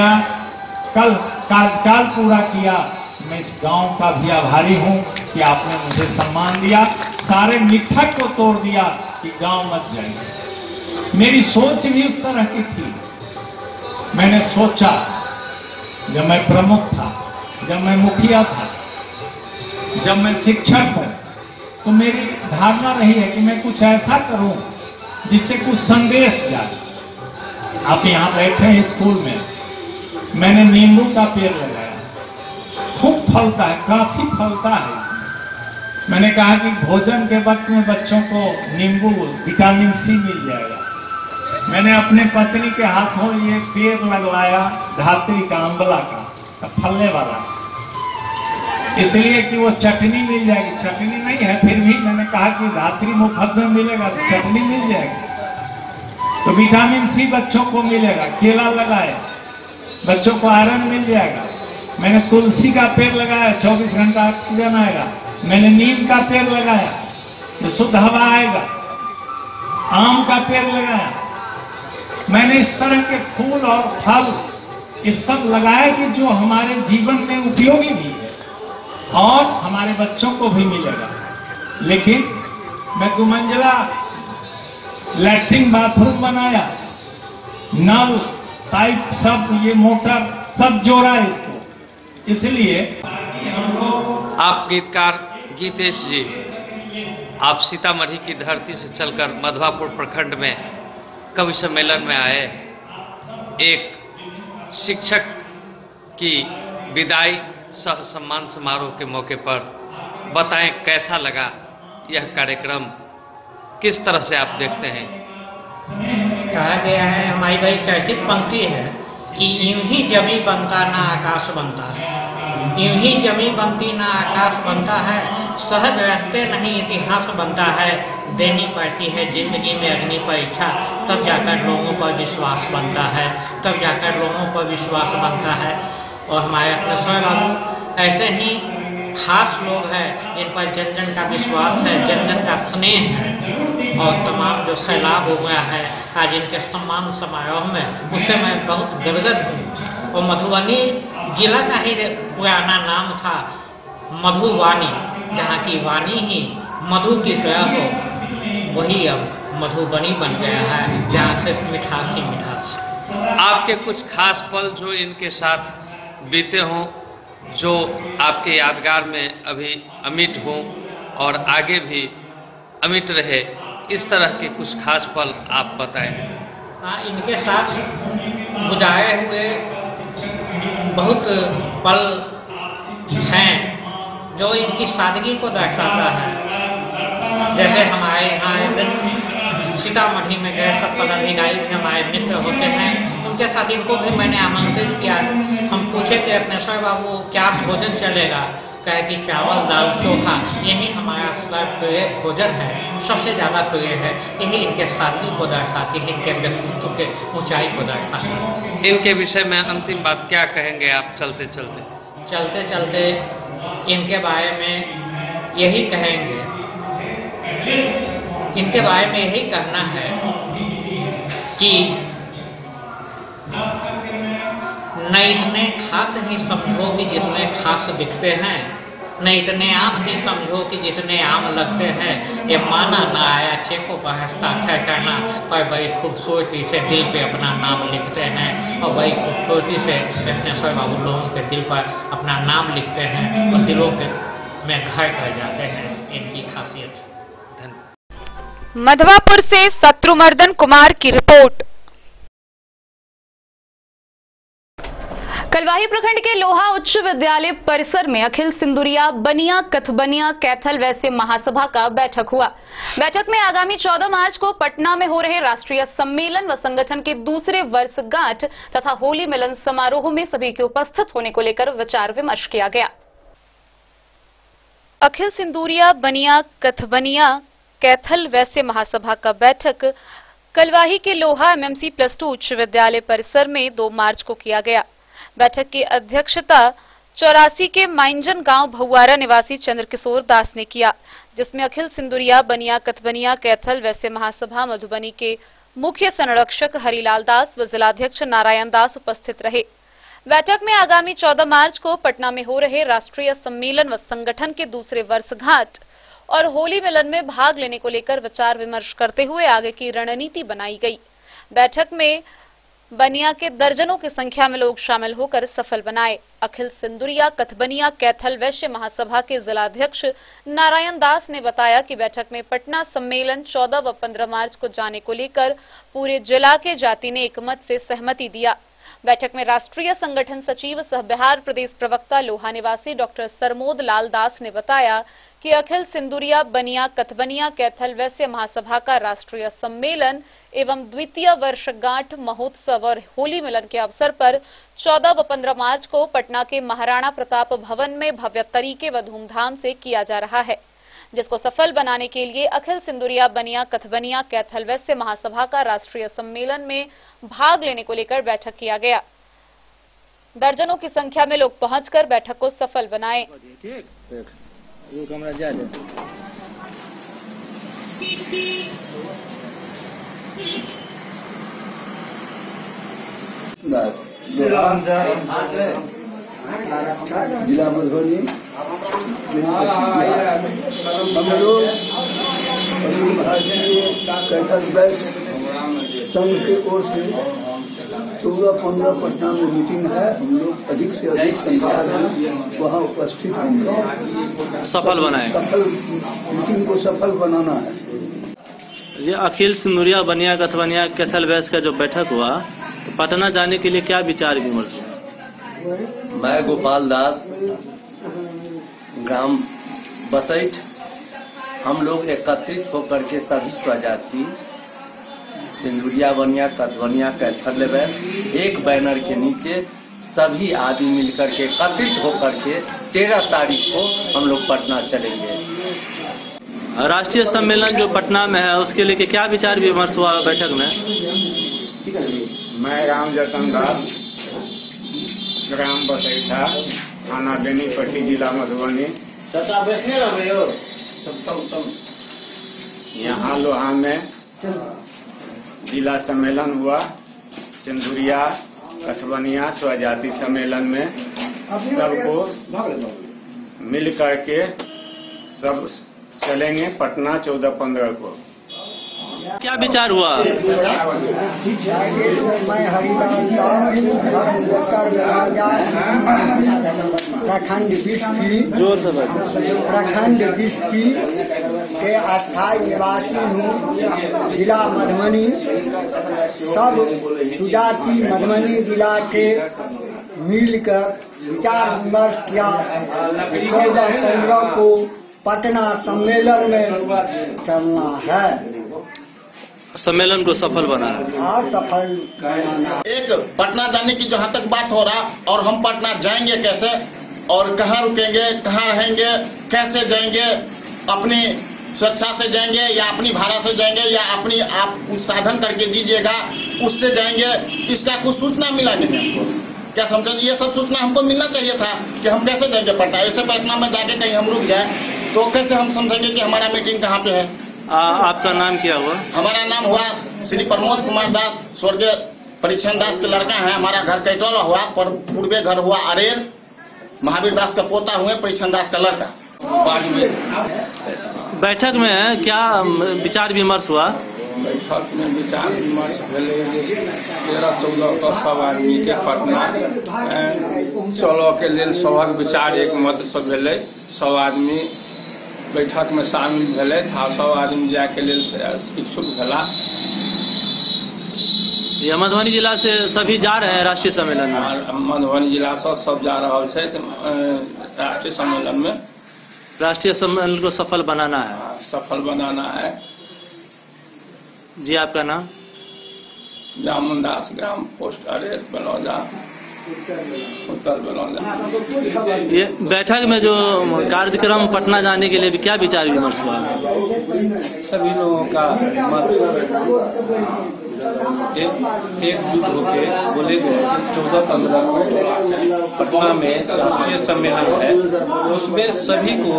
कल कार्यकाल पूरा किया। मैं इस गांव का भी आभारी हूं कि आपने मुझे सम्मान दिया, सारे मिथक को तोड़ दिया कि गांव मत जाइए। मेरी सोच भी उस तरह की थी। मैंने सोचा, जब मैं प्रमुख था, जब मैं मुखिया था, जब मैं शिक्षक हूं, तो मेरी धारणा रही है कि मैं कुछ ऐसा करूं जिससे कुछ संदेश जाए। आप यहां बैठे हैं स्कूल में, मैंने नींबू का पेड़ लगाया, खूब फलता है, काफी फलता है इसमें। मैंने कहा कि भोजन के वक्त में बच्चों को नींबू, विटामिन सी मिल जाएगा। मैंने अपने पत्नी के हाथों ये पेड़ लगवाया धात्री का, आंवला का, फलने वाला, इसलिए कि वो चटनी मिल जाएगी। चटनी नहीं है, फिर भी मैंने कहा कि धात्री मुफ्त में मिलेगा तो चटनी मिल जाएगी, तो विटामिन सी बच्चों को मिलेगा। केला लगाए, बच्चों को आयरन मिल जाएगा। मैंने तुलसी का पेड़ लगाया, 24 घंटा ऑक्सीजन आएगा। मैंने नीम का पेड़ लगाया, तो शुद्ध हवा आएगा। आम का पेड़ लगाया। मैंने इस तरह के फूल और फल इस सब लगाया कि जो हमारे जीवन में उपयोगी भी है और हमारे बच्चों को भी मिलेगा। लेकिन मैं 2 मंजिला लैट्रिन बाथरूम बनाया, नल पाइप सब, ये मोटर सब जोड़ा इसको। इसलिए आप गीतकार गीतेश जी, आप सीतामढ़ी की धरती से चलकर मधवापुर प्रखंड में कवि सम्मेलन में आए। एक शिक्षक की विदाई सह सम्मान समारोह के मौके पर बताएं कैसा लगा यह कार्यक्रम, किस तरह से आप देखते हैं? कहा गया है, हमारी बड़ी चर्चित पंक्ति है कि यूं ही जमी बनता ना आकाश बनता है, यूं ही जमी बनती ना आकाश बनता है, सहज रास्ते नहीं इतिहास बनता है, देनी पड़ती है जिंदगी में अग्नि परीक्षा, तब जाकर लोगों पर विश्वास बनता है, तब जाकर लोगों पर विश्वास बनता है। और हमारे अपने स्वयं बाबू ऐसे ही खास लोग हैं जिन पर जन जन का विश्वास है, जन जन का स्नेह है। और तमाम जो सैलाब हो गया है आज इनके सम्मान समारोह में, उससे मैं बहुत गदगद हूँ। और मधुबनी जिला का ही पुराना नाम था मधुवानी, जहाँ की वाणी ही मधु की तरह हो। वही अब मधुबनी बन गया है, जहाँ से मिठास ही मिठास। आपके कुछ खास पल जो इनके साथ बीते हों, जो आपके यादगार में अभी अमिट हों और आगे भी अमिट रहे, इस तरह के कुछ खास पल आप बताएं। हाँ, इनके साथ गुजारे हुए बहुत पल हैं जो इनकी सादगी को दर्शाता है। जैसे हमारे यहाँ एक दिन सीतामढ़ी में गए, सब पदाधिकारी भी हमारे मित्र होते हैं, उनके साथ इनको भी मैंने आमंत्रित किया। हम पूछे कि रत्नेश्वर बाबू क्या भोजन चलेगा, कहे कि चावल दाल चोखा, यही हमारा प्रिय भोजन है, सबसे ज़्यादा प्रिय है। यही इनके सादगी को दर्शाती है, इनके व्यक्तित्व के ऊंचाई को दर्शाती है। इनके विषय में अंतिम बात क्या कहेंगे आप चलते चलते? चलते चलते इनके बारे में यही कहेंगे, इनके बारे में यही कहना है कि न इतने खास ही समझो कि जितने खास दिखते हैं, न इतने आम ही समझो कि जितने आम लगते हैं। ये माना ना आया चेकों पर हस्ताक्षर करना, पर बड़ी खूबसूरती से दिल पे अपना नाम लिखते हैं और बड़ी खूबसूरती से रत्नेश्वर बाबू लोगों के दिल पर अपना नाम लिखते हैं और दिलों के में घर कर जाते हैं। इनकी खासियत। मधवापुर से शत्रुमर्दन कुमार की रिपोर्ट। कलवाही प्रखंड के लोहा उच्च विद्यालय परिसर में अखिल सिंदुरिया बनिया कथबनिया कैथल वैश्य महासभा का बैठक हुआ। बैठक में आगामी 14 मार्च को पटना में हो रहे राष्ट्रीय सम्मेलन व संगठन के दूसरे वर्षगांठ तथा होली मिलन समारोह में सभी के उपस्थित होने को लेकर विचार विमर्श किया गया। अखिल सिंदुरिया बनिया कथबनिया कैथल वैश्य महासभा का बैठक कलवाही के लोहा एमएमसी +2 उच्च विद्यालय परिसर में 2 मार्च को किया गया। बैठक की अध्यक्षता 84 के माइंजन गांव भुआरा निवासी चंद्रकिशोर दास ने किया, जिसमें अखिल सिंदुरिया बनिया कथबनिया कैथल वैश्य महासभा मधुबनी के मुख्य संरक्षक हरिलाल दास व जिलाध्यक्ष नारायण दास उपस्थित रहे। बैठक में आगामी 14 मार्च को पटना में हो रहे राष्ट्रीय सम्मेलन व संगठन के दूसरे वर्षगांठ और होली मिलन में भाग लेने को लेकर विचार विमर्श करते हुए आगे की रणनीति बनाई गई। बैठक में बनिया के दर्जनों की संख्या में लोग शामिल होकर सफल बनाए। अखिल सिंदुरिया कथबनिया कैथल वैश्य महासभा के जिलाध्यक्ष नारायण दास ने बताया कि बैठक में पटना सम्मेलन 14 व 15 मार्च को जाने को लेकर पूरे जिला के जाति ने एकमत से सहमति दिया। बैठक में राष्ट्रीय संगठन सचिव सह बिहार प्रदेश प्रवक्ता लोहा निवासी डॉक्टर सरमोद लाल दास ने बताया कि अखिल सिंदुरिया बनिया कथबनिया कैथल वैश्य महासभा का राष्ट्रीय सम्मेलन एवं द्वितीय वर्षगांठ महोत्सव और होली मिलन के अवसर पर 14 व 15 मार्च को पटना के महाराणा प्रताप भवन में भव्य तरीके व धूमधाम से किया जा रहा है, जिसको सफल बनाने के लिए अखिल सिंदुरिया बनिया कथबनिया कैथल वैश्य महासभा का राष्ट्रीय सम्मेलन में भाग लेने को लेकर बैठक किया गया। दर्जनों की संख्या में लोग पहुंचकर बैठक को सफल बनाए। जिला मधुबनी हम लोग कैथल वैश्य संघ की ओर से 14-15 पटना में मीटिंग है। हम लोग अधिक से अधिक संख्या में वहाँ उपस्थित होंगे, सफल बनाए, मीटिंग को सफल बनाना है। ये अखिल सिंदुरिया बनिया कथबनिया कैथल वैश्य का जो बैठक हुआ, तो पटना जाने के लिए क्या विचार विमर्श हुआ? मैं गोपाल दास, ग्राम बसैठ, हम लोग एकत्रित होकर के सभी प्रजाति सिंदुरिया बनिया कथबनिया कैथल वैश्य एक बैनर के नीचे सभी आदमी मिलकर के एकत्रित होकर के 13 तारीख को हम लोग पटना चलेंगे। राष्ट्रीय सम्मेलन जो पटना में है, उसके लिए क्या विचार विमर्श हुआ बैठक में? मैं राम जतन दास, ग्राम बसैठा, थाना बेनीपट्टी, जिला मधुबनी। यहाँ लोहा में जिला सम्मेलन हुआ। सिंदुरिया कथबनिया स्वजाति सम्मेलन में सबको मिल करके सब चलेंगे पटना 14-15 को। क्या विचार हुआ? मैं हरिलाल प्रखंड बिस्की जोर से प्रखंड बिस्की के अस्थायी निवासी हूँ, जिला मधुबनी। सब सुजाति मधुबनी जिला के मिलकर विचार विमर्श किया। 14-15 को पटना सम्मेलन में चलना है। सम्मेलन को सफल बनाना और सफल बनाना। एक पटना जाने की जहाँ तक बात हो रहा, और हम पटना जाएंगे कैसे और कहाँ रुकेंगे, कहाँ रहेंगे, कैसे जाएंगे, अपनी स्वेच्छा से जाएंगे या अपनी भाड़ा से जाएंगे या अपनी आप कुछ साधन करके दीजिएगा उससे जाएंगे, इसका कुछ सूचना मिला नहीं हमको। क्या समझे? ये सब सूचना हमको मिलना चाहिए था कि हम कैसे जाएंगे पटना। ऐसे पटना में जाके कहीं हम रुक जाए तो कैसे हम समझेंगे कि हमारा मीटिंग कहाँ पे है। आपका नाम क्या हुआ? हमारा नाम हुआ श्री प्रमोद कुमार दास, स्वर्गीय परीक्षण दास के लड़का है। हमारा घर कैटोला हुआ, पूर्वे घर हुआ अरेर, महावीर दास का पोता हुए, परीक्षण दास का लड़का। बैठक में क्या विचार विमर्श हुआ? बैठक में विचार विमर्श भेले 13-14 का सब आदमी के पटना चलो के लेल सबक विचार एक मत से भेले। सब आदमी बैठक में शामिल भेले था, सब आदमी जाए के लेल इच्छुक भेला। ये मधुबनी जिला से सभी जा रहे हैं राष्ट्रीय सम्मेलन में? मधुबनी जिला से सब जा रहा है राष्ट्रीय सम्मेलन में। राष्ट्रीय सम्मेलन को सफल बनाना है। सफल बनाना है। जी आपका नाम? जामुन दास, ग्राम पोस्ट अरेर, बलौदा, उत्तर बलौदा। ये बैठक में जो कार्यक्रम पटना जाने के लिए भी क्या विचार विमर्श हुआ? सभी लोगों का मत एकजुट होकर बोले गए कि 14-15 को पटना में राष्ट्रीय सम्मेलन है, उसमें सभी को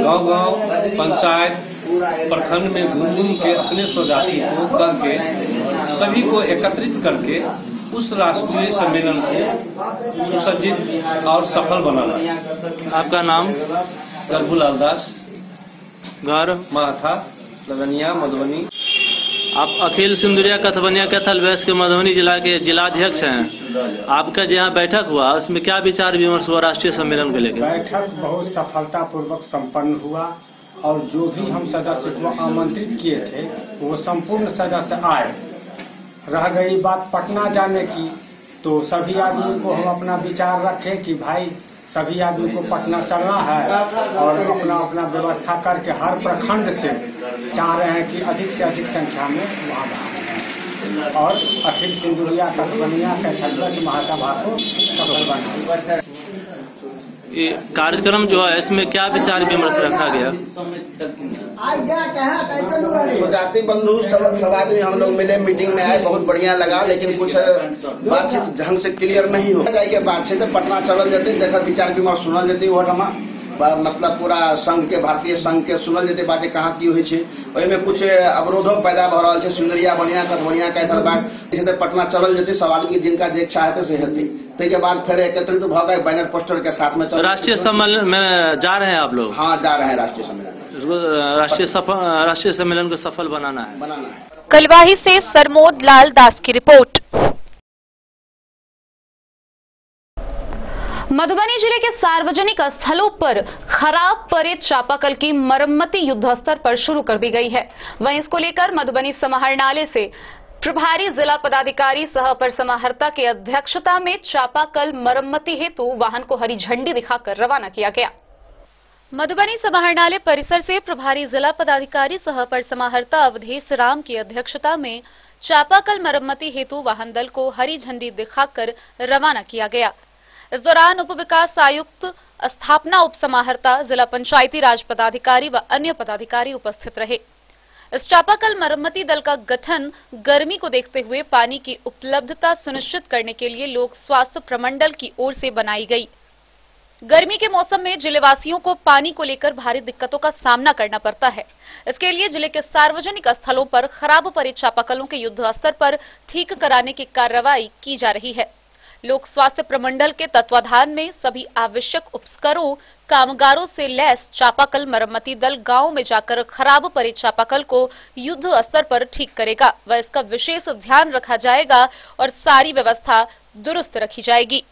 गांव-गांव, पंचायत, प्रखंड में घूम के अपने स्वजाति को करके सभी को एकत्रित करके उस राष्ट्रीय सम्मेलन को सुसज्जित और सफल बनाना। आपका नाम? गर्भूलाल दास, घर माथा लगनिया, मधुबनी। आप अखिल सिंदुरिया कथवनिया कैथल वैश्य के मधुबनी जिला के जिलाध्यक्ष हैं। आपका जहाँ बैठक हुआ उसमें क्या विचार विमर्श हुआ राष्ट्रीय सम्मेलन को लेकर? बैठक बहुत सफलतापूर्वक संपन्न हुआ और जो भी हम सदस्य को आमंत्रित किए थे वो संपूर्ण सदस्य आए। रह गई बात पटना जाने की, तो सभी आदमी को हम अपना विचार रखें कि भाई सभी आदमी को पटना चलना है और अपना अपना व्यवस्था करके हर प्रखंड से चाह रहे हैं कि अधिक से अधिक संख्या में वहाँ जाए और अखिल सिंदुरिया कथवनिया कैथल महासभा को सफल बनाए। ये कार्यक्रम जो है इसमें क्या विचार विमर्श रखा गया? सुजाति बंधु सब आदमी हम लोग मिले, मीटिंग में आए, बहुत बढ़िया लगा। लेकिन कुछ बातचीत ढंग से क्लियर नहीं हो जाए बातचीत पटना चलल जाती, देखा विचार विमर्श सुनल जाती। वो मतलब पूरा संघ के, भारतीय संघ के सुनल जाती बातें कहाँ की हुई है। में कुछ अवरोधो पैदा हो रहा है। सिंदुरिया बनिया कथवनिया कैथल बात पटना चलल जाती, सब आदमी जिनका जे इच्छा है से हेती। के बाद फिर एकत्रित तो गए बैनर पोस्टर के साथ में। राष्ट्रीय सम्मेलन में जा रहे हैं आप लोग? हाँ, जा रहे हैं राष्ट्रीय सम्मेलन। राष्ट्रीय सम्मेलन को सफल बनाना है। कलवाही से सरमोद लाल दास की रिपोर्ट। मधुबनी जिले के सार्वजनिक स्थलों पर खराब पड़े चापाकल की मरम्मती युद्धस्तर पर शुरू कर दी गई है। वहीं इसको लेकर मधुबनी समाहरणालय से प्रभारी जिला पदाधिकारी सह अपर समाहर्ता के अध्यक्षता में चापाकल मरम्मती हेतु वाहन को हरी झंडी दिखाकर रवाना किया गया। मधुबनी समाहरणालय परिसर से प्रभारी जिला पदाधिकारी सह अपर समाहर्ता अवधेश राम की अध्यक्षता में चापाकल मरम्मती हेतु वाहन दल को हरी झंडी दिखाकर रवाना किया गया। इस दौरान उप विकास आयुक्त, स्थापना उप समाहर्ता, जिला पंचायती राज पदाधिकारी व अन्य पदाधिकारी उपस्थित रहे। इस चापाकल मरम्मती दल का गठन गर्मी को देखते हुए पानी की उपलब्धता सुनिश्चित करने के लिए लोक स्वास्थ्य प्रमंडल की ओर से बनाई गई। गर्मी के मौसम में जिलेवासियों को पानी को लेकर भारी दिक्कतों का सामना करना पड़ता है। इसके लिए जिले के सार्वजनिक स्थलों पर खराब पड़े चापाकलों के युद्ध स्तर पर ठीक कराने की कार्रवाई की जा रही है। लोक स्वास्थ्य प्रमंडल के तत्वाधान में सभी आवश्यक उपकरणों कामगारों से लैस चापाकल मरम्मती दल गांव में जाकर खराब पड़े चापाकल को युद्ध स्तर पर ठीक करेगा व इसका विशेष ध्यान रखा जाएगा और सारी व्यवस्था दुरुस्त रखी जाएगी।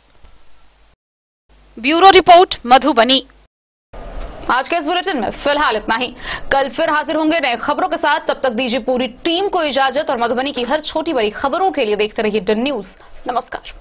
Bureau report Madhubani. आज के इस बुलेटिन में फिलहाल इतना ही। कल फिर हाजिर होंगे नए खबरों के साथ। तब तक दीजिए पूरी टीम को इजाजत और मधुबनी की हर छोटी बड़ी खबरों के लिए देखते रहिए डन न्यूज। नमस्कार।